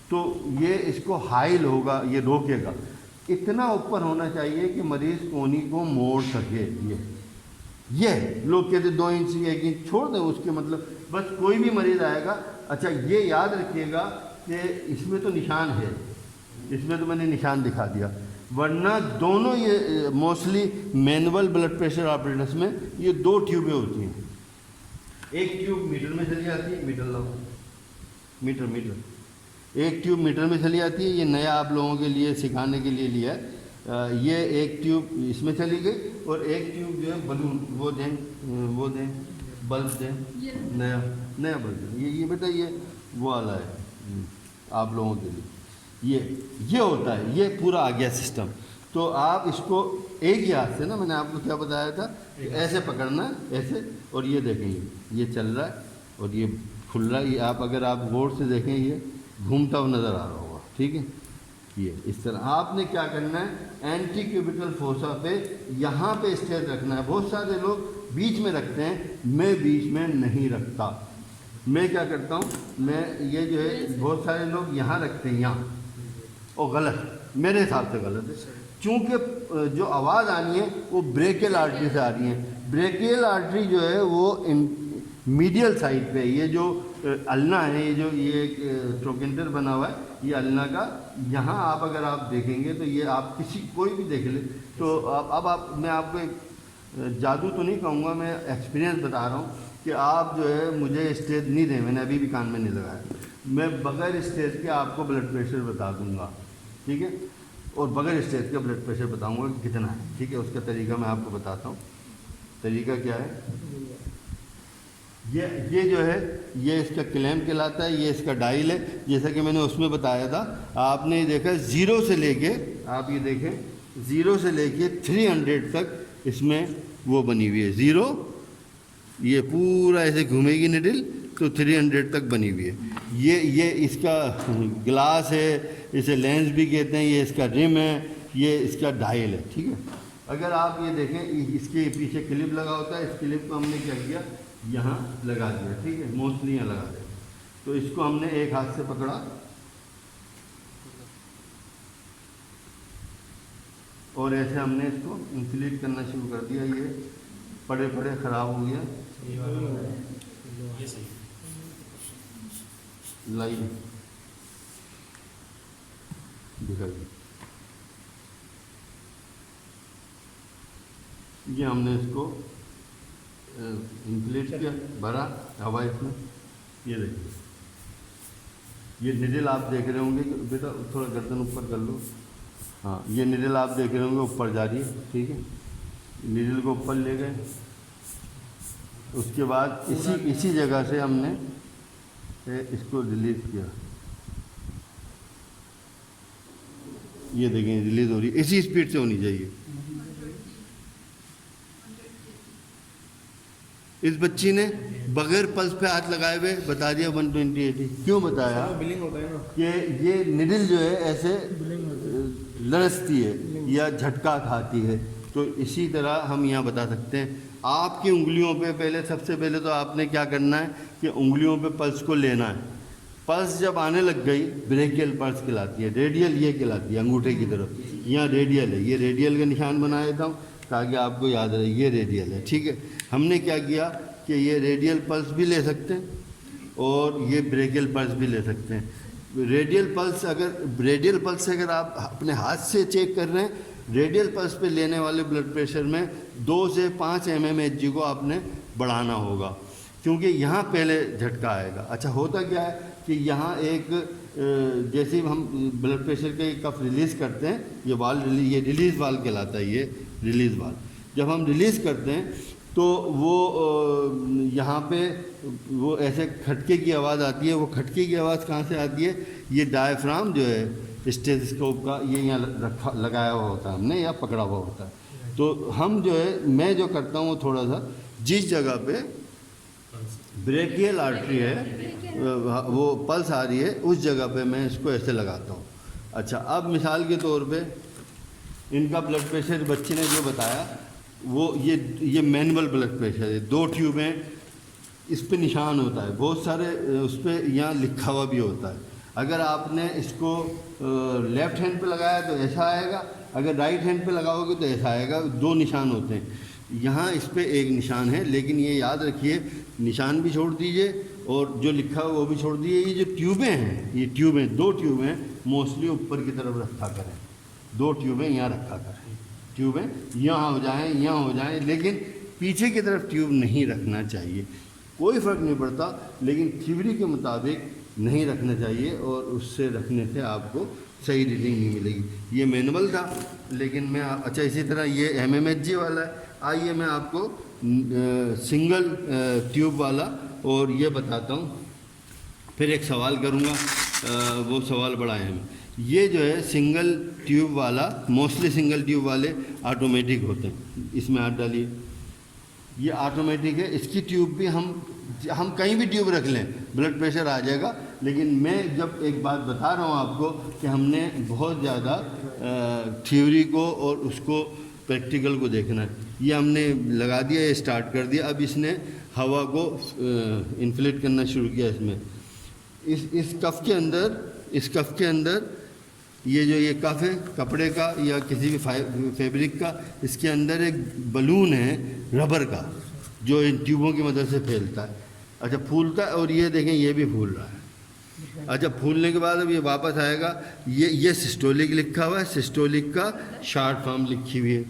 A: تو یہ اس کو حائل ہوگا، یہ روکے گا. اتنا اوپر ہونا چاہیے کہ مریض کونی کو موڑ سکے. یہ لوگ کہتے 2 انچ 1 انچ چھوڑ دیں اس کے مطلب، بس کوئی بھی مریض آئے گا. اچھا یہ یاد رکھیے گا کہ اس میں تو نشان ہے، اس میں تو میں نے نشان دکھا دیا، ورنہ دونوں یہ mostly manual blood pressure operators میں یہ 2 ٹیوبیں ہوتی ہیں. ایک ٹیوب میٹر میں چلی جاتی ہے، میٹر لاؤ، میٹر ایک ٹیوب میٹر میں چلی جاتی ہے. یہ نیا آپ لوگوں کے لیے سکھانے کے لیے لیا ہے. یہ ایک ٹیوب اس میں چلی گئی اور ایک ٹیوب جو ہے بلون وہ دیں بلب دیں، نیا بلب دیں. یہ بیٹا یہ وہ والا ہے آپ لوگوں کے لیے. یہ ہوتا ہے، یہ پورا آ گیا سسٹم. تو آپ اس کو ایک ہی ہاتھ سے نا، میں نے آپ کو کیا بتایا تھا، ایسے پکڑنا ہے ایسے، اور یہ دیکھیں یہ چل رہا ہے اور یہ کھل رہا ہے. یہ اگر آپ غور سے دیکھیں یہ گھومتا ہوا نظر آ رہا ہوگا. ٹھیک ہے، یہ اس طرح آپ نے کیا کرنا ہے، اینٹی کیوبیٹل فوسا پہ یہاں پہ اسٹیج رکھنا ہے. بہت سارے لوگ بیچ میں رکھتے ہیں، میں بیچ میں نہیں رکھتا. میں کیا کرتا ہوں، میں یہ جو ہے بہت سارے لوگ یہاں رکھتے ہیں، یہاں، اور غلط، میرے حساب سے غلط ہے. چونکہ جو آواز آنی ہے وہ بریکیل آرٹری سے آ رہی ہے. بریکیل آرٹری جو ہے وہ میڈیل سائڈ پہ، یہ جو النا ہے، یہ ایک ٹروکینٹر بنا ہوا ہے یہ النا کا، یہاں آپ اگر آپ دیکھیں گے تو یہ آپ کوئی بھی دیکھ لیں تو اب میں آپ کو جادو تو نہیں کہوں گا، میں ایکسپیرینس بتا رہا ہوں کہ آپ جو ہے مجھے اسٹیج نہیں دیں، میں نے ابھی بھی کان میں نہیں لگایا، میں بغیر اسٹیج کے آپ کو بلڈ پریشر بتا دوں گا، ٹھیک ہے، اور بغیر اسٹیج کے بلڈ پریشر بتاؤں گا کہ کتنا ہے، ٹھیک ہے۔ اس کا طریقہ میں آپ کو بتاتا ہوں، طریقہ کیا ہے۔ یہ جو ہے یہ اس کا کلیم کہلاتا ہے، یہ اس کا ڈائل ہے، جیسا کہ میں نے اس میں بتایا تھا۔ آپ نے دیکھا 0 سے لے کے، آپ یہ دیکھیں 0 سے لے کے 300 تک اس میں وہ بنی ہوئی ہے۔ 0 یہ پورا ایسے گھومے گی نڈل تو 300 تک بنی ہوئی ہے۔ یہ اس کا گلاس ہے، اسے لینس بھی کہتے ہیں، یہ اس کا رم ہے، یہ اس کا ڈائل ہے، ٹھیک ہے۔ اگر آپ یہ دیکھیں اس کے پیچھے کلپ لگا ہوتا ہے، اس کلپ کو ہم نے کیا کیا، یہاں لگا دیا، ٹھیک ہے، موسٹلی یہاں لگا دیا۔ تو اس کو ہم نے ایک ہاتھ سے پکڑا اور ایسے ہم نے اس کو انفلیٹ کرنا شروع کر دیا، یہ پڑے پڑے خراب ہو گیا،
B: یہ صحیح
A: لائن دکھائی، یہ ہم نے اس کو انفلیٹ کیا، بھرا ہوا اس میں۔ یہ دیکھیے یہ نڈل آپ دیکھ رہے ہوں گے کہ بیٹا تھوڑا گردن اوپر کر لو، ہاں یہ نڈل آپ دیکھ رہے ہوں گے اوپر جا رہی ہے، ٹھیک ہے۔ نڈل کو اوپر لے گئے، اس کے بعد اسی جگہ سے ہم نے اس کو ریلیز کیا، یہ دیکھیں ریلیز ہو رہی ہے، اسی اسپیڈ سے ہونی چاہیے۔ اس بچی نے بغیر پلس پہ ہاتھ لگائے ہوئے بتا دیا 120/80۔ کیوں بتایا؟ کہ یہ نڈل جو ہے ایسے لرزتی ہے یا جھٹکا کھاتی ہے، تو اسی طرح ہم یہاں بتا سکتے ہیں۔ آپ کی انگلیوں پہ سب سے پہلے تو آپ نے کیا کرنا ہے کہ انگلیوں پہ پلس کو لینا ہے۔ پلس جب آنے لگ گئی، بریکیل پلس کہلاتی ہے، ریڈیل یہ کہلاتی ہے انگوٹھے کی طرف، یہاں ریڈیل ہے، یہ ریڈیل کا نشان بنا دیتا ہوں تاکہ آپ کو یاد رہے، یہ ریڈیل ہے، ٹھیک ہے۔ ہم نے کیا کیا کہ یہ ریڈیل پلس بھی لے سکتے ہیں اور یہ بریکیل پلس بھی لے سکتے ہیں۔ ریڈیل پلس اگر آپ اپنے ہاتھ سے چیک کر رہے ہیں، ریڈیل پلس پہ لینے والے بلڈ پریشر میں 2 سے 5 mmHg کو آپ نے بڑھانا ہوگا، کیونکہ یہاں پہلے جھٹکا آئے گا۔ اچھا ہوتا کیا ہے کہ یہاں ایک جیسے ہم بلڈ پریشر کے کف ریلیز کرتے ہیں، یہ وال یہ ریلیز وال کہلاتا ہے، یہ ریلیز وال جب ہم ریلیز کرتے ہیں تو وہ یہاں پہ وہ ایسے کھٹکے کی آواز آتی ہے۔ وہ کھٹکے کی آواز کہاں سے آتی ہے؟ یہ ڈائفرام جو ہے اسٹیتھوسکوپ کا، یہ یہاں لگایا ہوا ہوتا ہے ہم نے یا پکڑا ہوا ہوتا ہے۔ تو ہم جو ہے میں جو کرتا ہوں تھوڑا سا جس جگہ پہ بریکیل آرٹری ہے وہ پلس آ رہی ہے، اس جگہ پہ میں اس کو ایسے لگاتا ہوں۔ اچھا اب مثال کے طور پہ ان کا بلڈ پریشر بچے نے جو بتایا وہ یہ مینول بلڈ پریشر ہے، 2 ٹیوبیں، اس پہ نشان ہوتا ہے بہت سارے، اس پہ یہاں لکھا ہوا بھی ہوتا ہے۔ اگر آپ نے اس کو لیفٹ ہینڈ پہ لگایا تو ایسا آئے گا، اگر رائٹ ہینڈ پہ لگاؤ گے تو ایسا آئے گا۔ 2 نشان ہوتے ہیں، یہاں اس پہ ایک نشان ہے، لیکن یہ یاد رکھیے نشان بھی چھوڑ دیجئے اور جو لکھا ہوا وہ بھی چھوڑ دیجئے۔ یہ جو ٹیوبیں ہیں، یہ ٹیوبیں 2 ٹیوبیں موسٹلی اوپر کی طرف رکھا کریں، 2 ٹیوبیں یہاں رکھا کریں، ٹیوبیں یہاں ہو جائیں، لیکن پیچھے کی طرف ٹیوب نہیں رکھنا چاہیے۔ کوئی فرق نہیں پڑتا، لیکن تھیوری کے مطابق نہیں رکھنا چاہیے، اور اس سے رکھنے سے آپ کو صحیح ریڈنگ نہیں ملے گی۔ یہ مینول تھا، لیکن میں اچھا اسی طرح یہ MMHg والا ہے۔ آئیے میں آپ کو سنگل ٹیوب والا اور یہ بتاتا ہوں، پھر ایک سوال کروں گا، وہ سوال بڑا اہم ہے۔ یہ جو ہے سنگل ٹیوب والا، موسٹلی سنگل ٹیوب والے آٹومیٹک ہوتے ہیں۔ اس میں ہاتھ ڈالیے، یہ آٹومیٹک ہے، اس کی ٹیوب بھی ہم کہیں بھی ٹیوب رکھ لیں بلڈ پریشر آ جائے گا، لیکن میں جب ایک بات بتا رہا ہوں آپ کو کہ ہم نے بہت زیادہ تھیوری کو اور اس کو پریکٹیکل کو دیکھنا ہے۔ یہ ہم نے لگا دیا، یہ اسٹارٹ کر دیا، اب اس نے ہوا کو انفلیٹ کرنا شروع کیا۔ اس میں اس کف کے اندر یہ جو یہ کف ہے کپڑے کا یا کسی بھی فیبرک کا، اس کے اندر ایک بلون ہے ربر کا جو ان ٹیوبوں کی مدد سے پھیلتا ہے۔ اچھا پھولتا ہے، اور یہ دیکھیں یہ بھی پھول رہا ہے۔ اچھا پھولنے کے بعد اب یہ واپس آئے گا، یہ سسٹولک لکھا ہوا ہے، سسٹولک کا شارٹ فارم لکھی ہوئی ہے،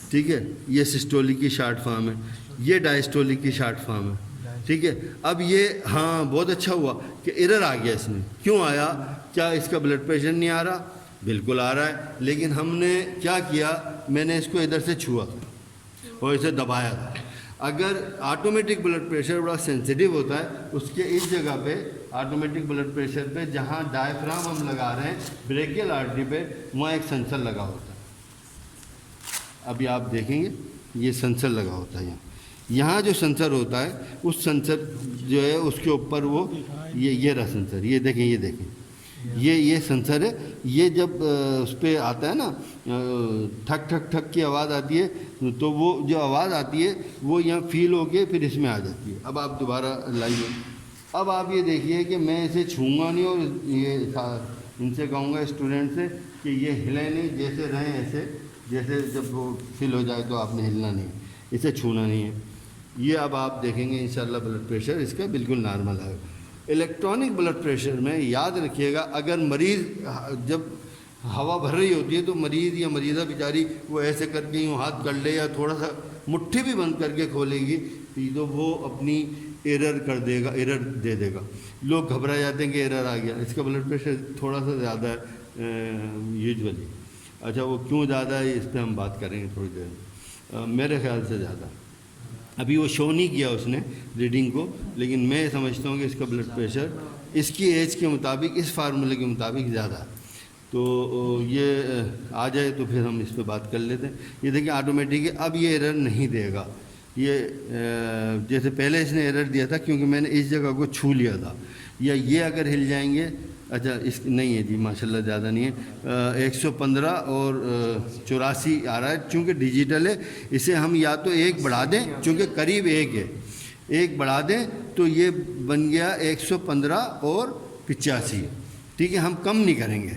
A: ٹھیک ہے، یہ سسٹولک کی شارٹ فارم ہے، یہ ڈائسٹولک کی شارٹ فارم ہے، ٹھیک ہے۔ اب یہ ہاں بہت اچھا ہوا کہ ایرر آ گیا اس میں، کیوں آیا؟ کیا اس کا بلڈ پریشر نہیں آ رہا؟ بالکل آ رہا ہے، لیکن ہم نے کیا کیا، میں نے اس کو ادھر سے چھوا اور اسے دبایا تھا۔ اگر آٹومیٹک بلڈ پریشر بڑا سینسیٹیو ہوتا ہے، اس کے اس جگہ پہ آٹومیٹک بلڈ پریشر پہ جہاں ڈائفرام ہم لگا رہے ہیں بریکیل آرٹری پہ، وہاں ایک سینسر لگا ہوتا ہے۔ ابھی آپ دیکھیں گے یہ سینسر لگا ہوتا ہے یہاں جو سینسر ہوتا ہے، اس سینسر جو ہے اس کے اوپر وہ یہ رہا سینسر، یہ دیکھیں یہ سینسر ہے۔ یہ جب اس پہ آتا ہے نا ٹھک ٹھک ٹھک کی آواز آتی ہے، تو وہ جو آواز آتی ہے وہ یہاں فیل ہو کے پھر اس میں آ جاتی ہے۔ اب آپ دوبارہ لائیے، اب آپ یہ دیکھیے کہ میں اسے چھوں گا نہیں، اور یہ ان سے کہوں گا اسٹوڈنٹ سے کہ یہ ہلے نہیں، جیسے رہیں ایسے، جیسے جب وہ فل ہو جائے تو آپ نے ہلنا نہیں، اسے چھونا نہیں ہے۔ یہ اب آپ دیکھیں گے انشاءاللہ بلڈ پریشر اس کا بالکل نارمل ہے۔ الیکٹرانک بلڈ پریشر میں یاد رکھیے گا، اگر مریض جب ہوا بھر رہی ہوتی ہے تو مریض یا مریضہ بیچاری وہ ایسے کر کے یوں ہاتھ کر لے یا تھوڑا سا مٹھی بھی بند کر کے کھولے گی تو وہ اپنی ایرر کر دے گا، ایرر دے دے گا۔ لوگ گھبرا جاتے ہیں کہ ایرر آ گیا، اس کا بلڈ پریشر تھوڑا سا زیادہ ہے یوزولی۔ اچھا وہ کیوں زیادہ ہے اس پہ ہم بات کریں گے تھوڑی دیر، میرے خیال سے زیادہ۔ ابھی وہ شو نہیں کیا اس نے ریڈنگ کو، لیکن میں سمجھتا ہوں کہ اس کا بلڈ پریشر اس کی ایج کے مطابق، اس فارمولے کے مطابق زیادہ ہے۔ تو یہ آ جائے تو پھر ہم اس پہ بات کر لیتے ہیں۔ یہ دیکھیں آٹومیٹک ہے، اب یہ ایرر نہیں دے گا۔ یہ جیسے پہلے اس نے ایرر دیا تھا کیونکہ میں نے اس جگہ کو چھو لیا تھا، یا یہ اگر ہل جائیں گے، اچھا اس نہیں ہے جی ماشاءاللہ زیادہ نہیں ہے، 115 اور 84 آ رہا ہے، چونکہ ڈیجیٹل ہے۔ اسے ہم یا تو ایک بڑھا دیں، چونکہ قریب ایک ہے، ایک بڑھا دیں تو یہ بن گیا 115 اور 85، ٹھیک ہے۔ ہم کم نہیں کریں گے،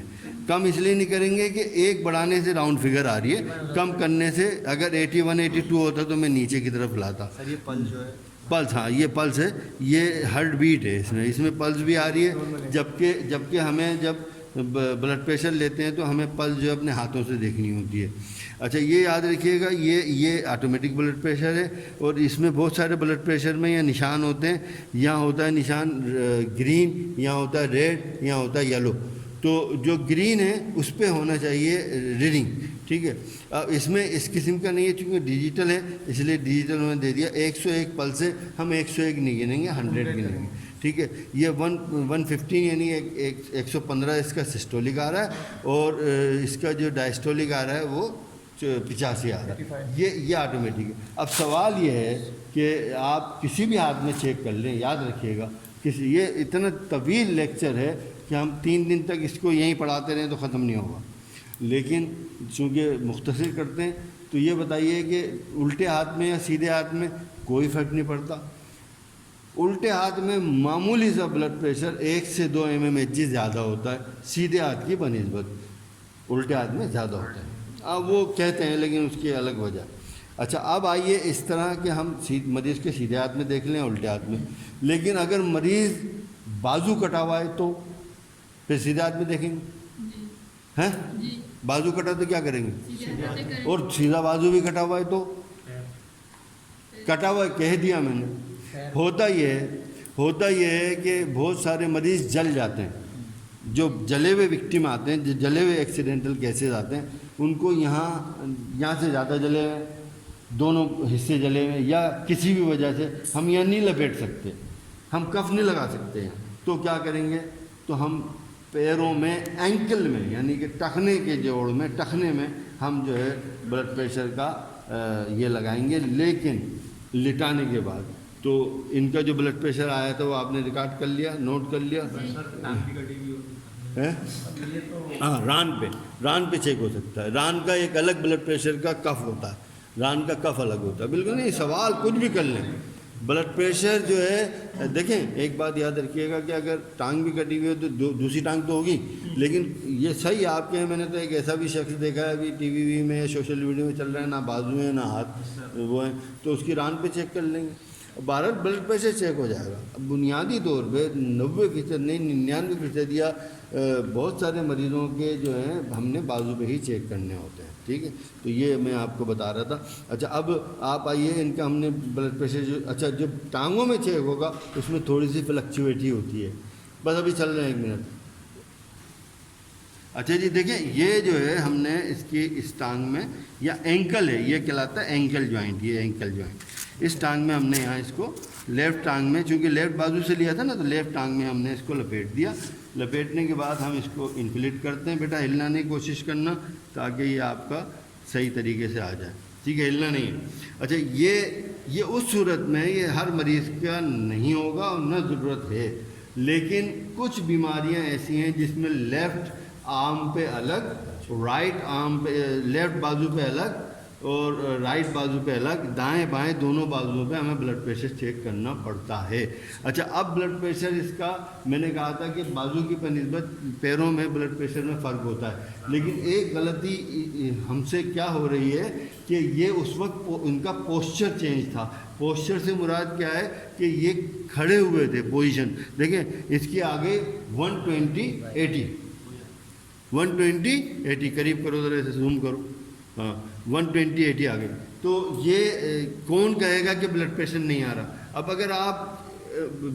A: کم اس لیے نہیں کریں گے کہ ایک بڑھانے سے راؤنڈ فگر آ رہی ہے، کم کرنے سے اگر 81 82 ہوتا تو میں نیچے کی طرف لاتا۔
B: سر یہ پلس جو ہے،
A: پلس، ہاں یہ پلس ہے، یہ ہارٹ بیٹ ہے، اس میں پلس بھی آ رہی ہے، جبکہ ہمیں جب بلڈ پریشر لیتے ہیں تو ہمیں پلس جو ہے اپنے ہاتھوں سے دیکھنی ہوتی ہے۔ اچھا یہ یاد رکھیے گا، یہ آٹومیٹک بلڈ پریشر ہے، اور اس میں بہت سارے بلڈ پریشر میں یہ نشان ہوتے ہیں، یہاں ہوتا ہے نشان گرین، یہاں ہوتا ہے ریڈ، یہاں ہوتا ہے یلو۔ تو جو گرین ہے اس پہ ہونا چاہیے ریڈنگ، ٹھیک ہے۔ اس میں اس قسم کا نہیں ہے چونکہ ڈیجیٹل ہے، اس لیے ڈیجیٹل انہوں نے دے دیا۔ 101 پلس ہے، ہم 101 نہیں گنیں گے، 100 گنیں گے، ٹھیک ہے۔ یہ 115 یعنی 115 اس کا سسٹولک آ رہا ہے، اور اس کا جو ڈائسٹولک آ رہا ہے وہ 85 آ رہا ہے، یہ آٹومیٹک ہے۔ اب سوال یہ ہے کہ آپ کسی بھی ہاتھ میں چیک کر لیں، یاد رکھیے گا یہ اتنا طویل لیکچر ہے کہ ہم 3 دن تک اس کو یہیں پڑھاتے رہیں تو ختم نہیں ہوگا، لیکن چونکہ مختصر کرتے ہیں تو یہ بتائیے کہ الٹے ہاتھ میں یا سیدھے ہاتھ میں کوئی فرق نہیں پڑتا۔ الٹے ہاتھ میں معمولی سا بلڈ پریشر 1 سے 2 mmHg زیادہ ہوتا ہے سیدھے ہاتھ کی بنسبت، الٹے ہاتھ میں زیادہ ہوتا ہے۔ اب وہ کہتے ہیں لیکن اس کی الگ وجہ۔ اچھا اب آئیے اس طرح کہ ہم مریض کے سیدھے ہاتھ میں دیکھ لیں، الٹے ہاتھ میں، لیکن اگر مریض بازو کٹا ہوا ہے تو پھر سیدھے ہاتھ میں دیکھیں گے، ہیں؟ بازو کٹا تو کیا کریں گے؟ اور سیدھا بازو بھی کٹا ہوا ہے تو کٹا ہوا ہے، کہہ دیا میں نے۔ ہوتا یہ ہے کہ بہت سارے مریض جل جاتے ہیں، جو جلے ہوئے وکٹم آتے ہیں، جو جلے ہوئے ایکسیڈنٹل کیسز آتے ہیں، ان کو یہاں سے زیادہ جلے ہوئے، دونوں حصے جلے ہوئے، یا کسی بھی وجہ سے ہم یہاں نہیں لپیٹ سکتے، ہم کف نہیں لگا سکتے ہیں، تو کیا کریں گے؟ تو ہم پیروں میں، اینکل میں، یعنی کہ ٹخنے کے جوڑ میں، ٹخنے میں ہم جو ہے بلڈ پریشر کا یہ لگائیں گے، لیکن لٹانے کے بعد۔ تو ان کا جو بلڈ پریشر آیا تھا وہ آپ نے ریکارڈ کر لیا، نوٹ کر لیا؟ ہاں ران پہ چیک ہو سکتا ہے۔ ران کا ایک الگ بلڈ پریشر کا کف ہوتا ہے، ران کا کف الگ ہوتا ہے، بالکل نہیں، سوال کچھ بھی کر لیں۔ بلڈ پریشر جو ہے، دیکھیں ایک بات یاد رکھیے گا کہ اگر ٹانگ بھی کٹی ہوئی ہو تو دوسری ٹانگ تو ہوگی، لیکن یہ صحیح آپ کے ہیں۔ میں نے تو ایک ایسا بھی شخص دیکھا ہے ابھی ٹی وی میں، سوشل میڈیا میں چل رہا ہے، نہ بازو ہیں نہ ہاتھ وہ ہیں، تو اس کی ران پہ چیک کر لیں گے۔ بہرحال بلڈ پریشر چیک ہو جائے گا. بنیادی طور پہ 90% نہیں 99% یا بہت سارے مریضوں کے جو ہیں ہم نے بازو پہ ہی چیک کرنے ہوتے ہیں. ٹھیک ہے, تو یہ میں آپ کو بتا رہا تھا. اچھا اب آپ آئیے, ان کا ہم نے بلڈ پریشر جو اچھا جو ٹانگوں میں چیک ہوگا اس میں تھوڑی سی فلکچویٹ ہی ہوتی ہے. بس ابھی چل رہے ہیں 1 منٹ. اچھا جی دیکھیں یہ جو ہے ہم نے اس کی اس ٹانگ میں یا اینکل ہے, یہ کہلاتا ہے اینکل جوائنٹ. یہ اینکل جوائنٹ اس ٹانگ میں ہم نے یہاں اس کو لیفٹ ٹانگ میں, چونکہ لیفٹ بازو سے لیا تھا نا, تو لیفٹ ٹانگ میں ہم نے اس کو لپیٹ دیا. لپیٹنے کے بعد ہم اس کو انفلیٹ کرتے ہیں. بیٹا ہلنا نہیں کوشش کرنا تاکہ یہ آپ کا صحیح طریقے سے آ جائے. ٹھیک ہے, ہلنا نہیں ہے. اچھا یہ اس صورت میں یہ ہر مریض کا نہیں ہوگا اور نہ ضرورت ہے, لیکن کچھ بیماریاں ایسی ہیں جس میں لیفٹ آرم پہ الگ, رائٹ آرم پہ لیفٹ بازو پہ الگ اور رائٹ بازو پہ الگ, دائیں بائیں دونوں بازوؤں پہ ہمیں بلڈ پریشر چیک کرنا پڑتا ہے. اچھا اب بلڈ پریشر اس کا میں نے کہا تھا کہ بازو کی بنسبت پیروں میں بلڈ پریشر میں فرق ہوتا ہے, لیکن ایک غلطی ہم سے کیا ہو رہی ہے کہ یہ اس وقت ان کا پوسچر چینج تھا. پوسچر سے مراد کیا ہے کہ یہ کھڑے ہوئے تھے, پوزیشن دیکھیں اس کے آگے 120-80 قریب کرو, ذرا اسے زوم کرو. ہاں 120-80 آ گئی. تو یہ کون کہے گا کہ بلڈ پریشر نہیں آ رہا؟ اب اگر آپ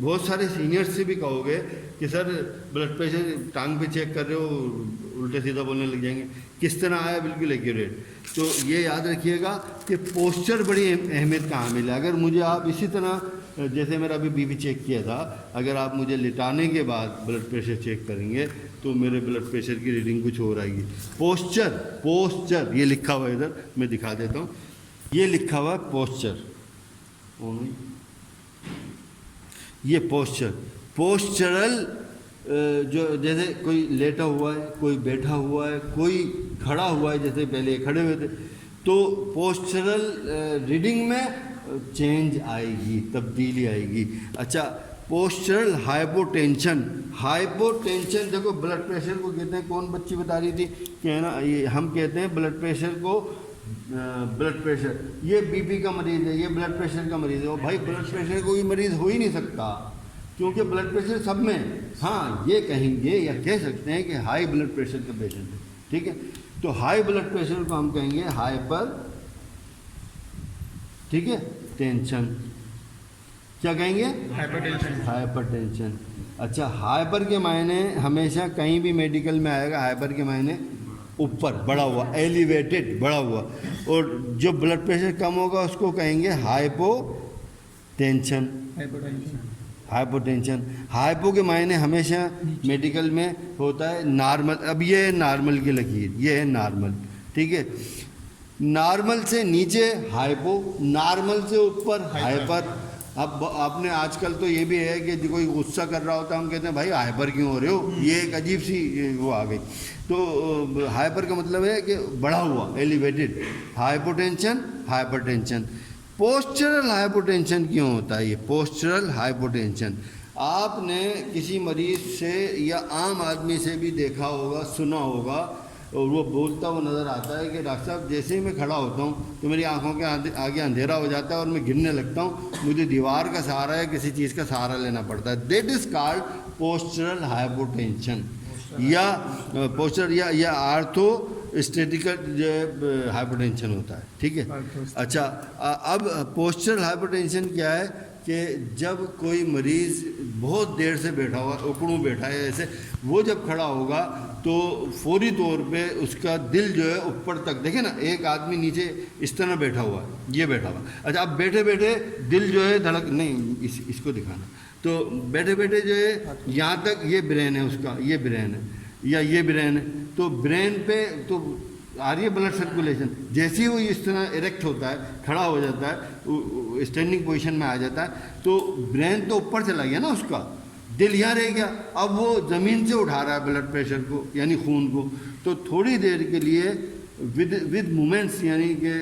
A: بہت سارے سینئرز سے بھی کہو گے کہ سر بلڈ پریشر ٹانگ پہ چیک کر رہے ہو, الٹے سیدھا بولنے لگ جائیں گے. کس طرح آیا؟ بالکل ایکوریٹ. تو یہ یاد رکھیے گا کہ پوسچر بڑی اہمیت کا حامل ہے. اگر مجھے آپ اسی طرح جیسے میرا ابھی بی پی چیک کیا تھا, اگر آپ مجھے لٹانے کے بعد بلڈ پریشر چیک کریں گے تو میرے بلڈ پریشر کی ریڈنگ کچھ اور آئے گی. پوسچر یہ لکھا ہوا ہے, ادھر میں دکھا دیتا ہوں, یہ لکھا ہوا پوسچر. یہ پوسچرل جو جیسے کوئی لیٹا ہوا ہے, کوئی بیٹھا ہوا ہے, کوئی کھڑا ہوا ہے, جیسے پہلے کھڑے ہوئے تھے, تو پوسچرل ریڈنگ میں چینج آئے گی, تبدیلی آئے گی. اچھا پوسچرل ہائپوٹینشن دیکھو بلڈ پریشر کو کہتے ہیں, کون بچی بتا رہی تھی کہ نا ہم کہتے ہیں بلڈ پریشر کو بلڈ پریشر, یہ بی پی کا مریض ہے, یہ بلڈ پریشر کا مریض ہے. بھائی بلڈ پریشر کوئی مریض ہو ہی نہیں سکتا کیونکہ بلڈ پریشر سب میں. ہاں یہ کہیں گے یا کہہ سکتے ہیں کہ ہائی بلڈ پریشر کا پیشنٹ ہے. ٹھیک ہے, تو ہائی بلڈ پریشر کو ہم کہیں گے ہائپر, ٹھیک ہے, ٹینشن. کیا کہیں گے؟ Hyper tension. اچھا ہائپر کے معنی ہمیشہ کہیں بھی میڈیکل میں آئے گا, ہائپر کے معنی اوپر بڑا ہوا, ایلیویٹڈ بڑا ہوا, اور جو بلڈ پریشر کم ہوگا اس کو کہیں گے ہائپو ٹینشن. ہائپو کے معنی ہمیشہ میڈیکل میں ہوتا ہے نارمل. اب یہ ہے نارمل کی لکیر, یہ ہے نارمل. ٹھیک ہے, نارمل سے نیچے ہائپو, نارمل سے اوپر ہائپر. اب آپ نے آج کل تو یہ بھی ہے کہ کوئی غصہ کر رہا ہوتا ہے, ہم کہتے ہیں بھائی ہائپر کیوں ہو رہے ہو, یہ ایک عجیب سی وہ آ گئی. تو ہائپر کا مطلب ہے کہ بڑھا ہوا, ایلیویٹڈ. Hyper tension. پوسچرل ہائپوٹینشن کیوں ہوتا ہے؟ یہ پوسچرل ہائپوٹینشن آپ نے کسی مریض سے یا عام آدمی سے بھی دیکھا ہوگا, سنا ہوگا, اور وہ بولتا ہوا نظر آتا ہے کہ ڈاکٹر صاحب جیسے ہی میں کھڑا ہوتا ہوں تو میری آنکھوں کے آگے اندھیرا ہو جاتا ہے اور میں گرنے لگتا ہوں, مجھے دیوار کا سہارا یا کسی چیز کا سہارا لینا پڑتا ہے. دیٹ از کالڈ پوسچرل ہائپوٹینشن یا پوسچر یا آرتھو اسٹیٹیکل جو ہائپوٹینشن ہوتا ہے. ٹھیک ہے. اچھا اب پوسچرل ہائپوٹینشن کیا ہے کہ جب کوئی مریض بہت دیر سے بیٹھا ہوا, اکڑوں بیٹھا ہے ایسے, وہ جب کھڑا ہوگا تو فوری طور پہ اس کا دل جو ہے اوپر تک, دیکھیں نا ایک آدمی نیچے اس طرح بیٹھا ہوا ہے, یہ بیٹھا ہوا. اچھا اب بیٹھے بیٹھے دل جو ہے دھڑک نہیں, اس کو دکھانا, تو بیٹھے بیٹھے جو ہے یہاں تک یہ برین ہے اس کا, یہ برین ہے یا یہ برین ہے, تو برین پہ تو آ رہی ہے بلڈ سرکولیشن. جیسے ہی وہ اس طرح ایریکٹ ہوتا ہے, کھڑا ہو جاتا ہے, اسٹینڈنگ پوزیشن میں آ جاتا ہے, تو برین تو اوپر چلا گیا نا اس کا, دل یہاں رہ گیا. اب وہ زمین سے اٹھا رہا ہے بلڈ پریشر کو یعنی خون کو, تو تھوڑی دیر کے لیے ود مومنٹس یعنی کہ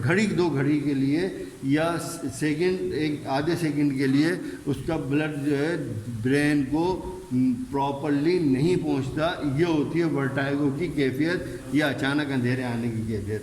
A: گھڑی دو گھڑی کے لیے یا سیکنڈ, ایک آدھے سیکنڈ کے لیے اس کا بلڈ جو ہے برین کو پراپرلی نہیں پہنچتا. یہ ہوتی ہے ورٹائگو کی کیفیت یا اچانک اندھیرے آنے کی کیفیت.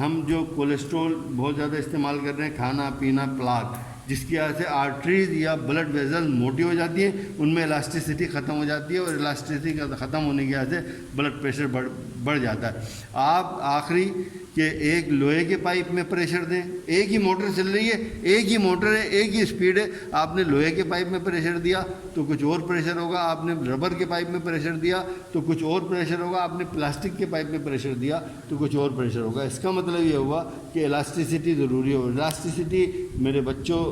A: ہم جو کولیسٹرول بہت زیادہ استعمال کر رہے ہیں، کھانا پینا، پلاک، جس کی وجہ سے آرٹریز یا بلڈ ویزل موٹی ہو جاتی ہیں، ان میں الاسٹیسٹی ختم ہو جاتی ہے، اور الاسٹیسٹی ختم ہونے کی وجہ سے بلڈ پریشر بڑھ جاتا ہے۔ آپ آخری کہ ایک لوہے کے پائپ میں پریشر دیں، ایک ہی موٹر چل رہی ہے، ایک ہی موٹر ہے، ایک ہی اسپیڈ ہے، آپ نے لوہے کے پائپ میں پریشر دیا تو کچھ اور پریشر ہوگا، آپ نے ربر کے پائپ میں پریشر دیا تو کچھ اور پریشر ہوگا، آپ نے پلاسٹک کے پائپ میں پریشر دیا تو کچھ اور پریشر ہوگا۔ اس کا مطلب یہ ہوا کہ الاسٹیسٹی ضروری ہو۔ الاسٹیسٹی میرے بچوں،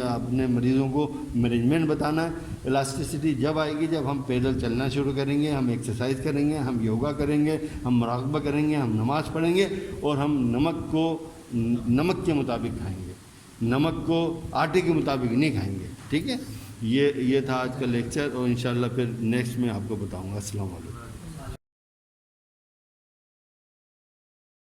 A: اپنے مریضوں کو مینجمنٹ بتانا ہے۔ الاسٹیسٹی جب آئے گی جب ہم پیدل چلنا شروع کریں گے، ہم ایکسرسائز کریں گے، ہم یوگا کریں گے، ہم مراقبہ کریں گے، ہم نماز پڑھیں گے، اور ہم نمک کے مطابق کھائیں گے، نمک کو آٹے کے مطابق نہیں کھائیں گے، ٹھیک ہے۔ یہ تھا آج کا لیکچر، اور انشاءاللہ پھر نیکسٹ میں آپ کو بتاؤں گا۔ السلام علیکم۔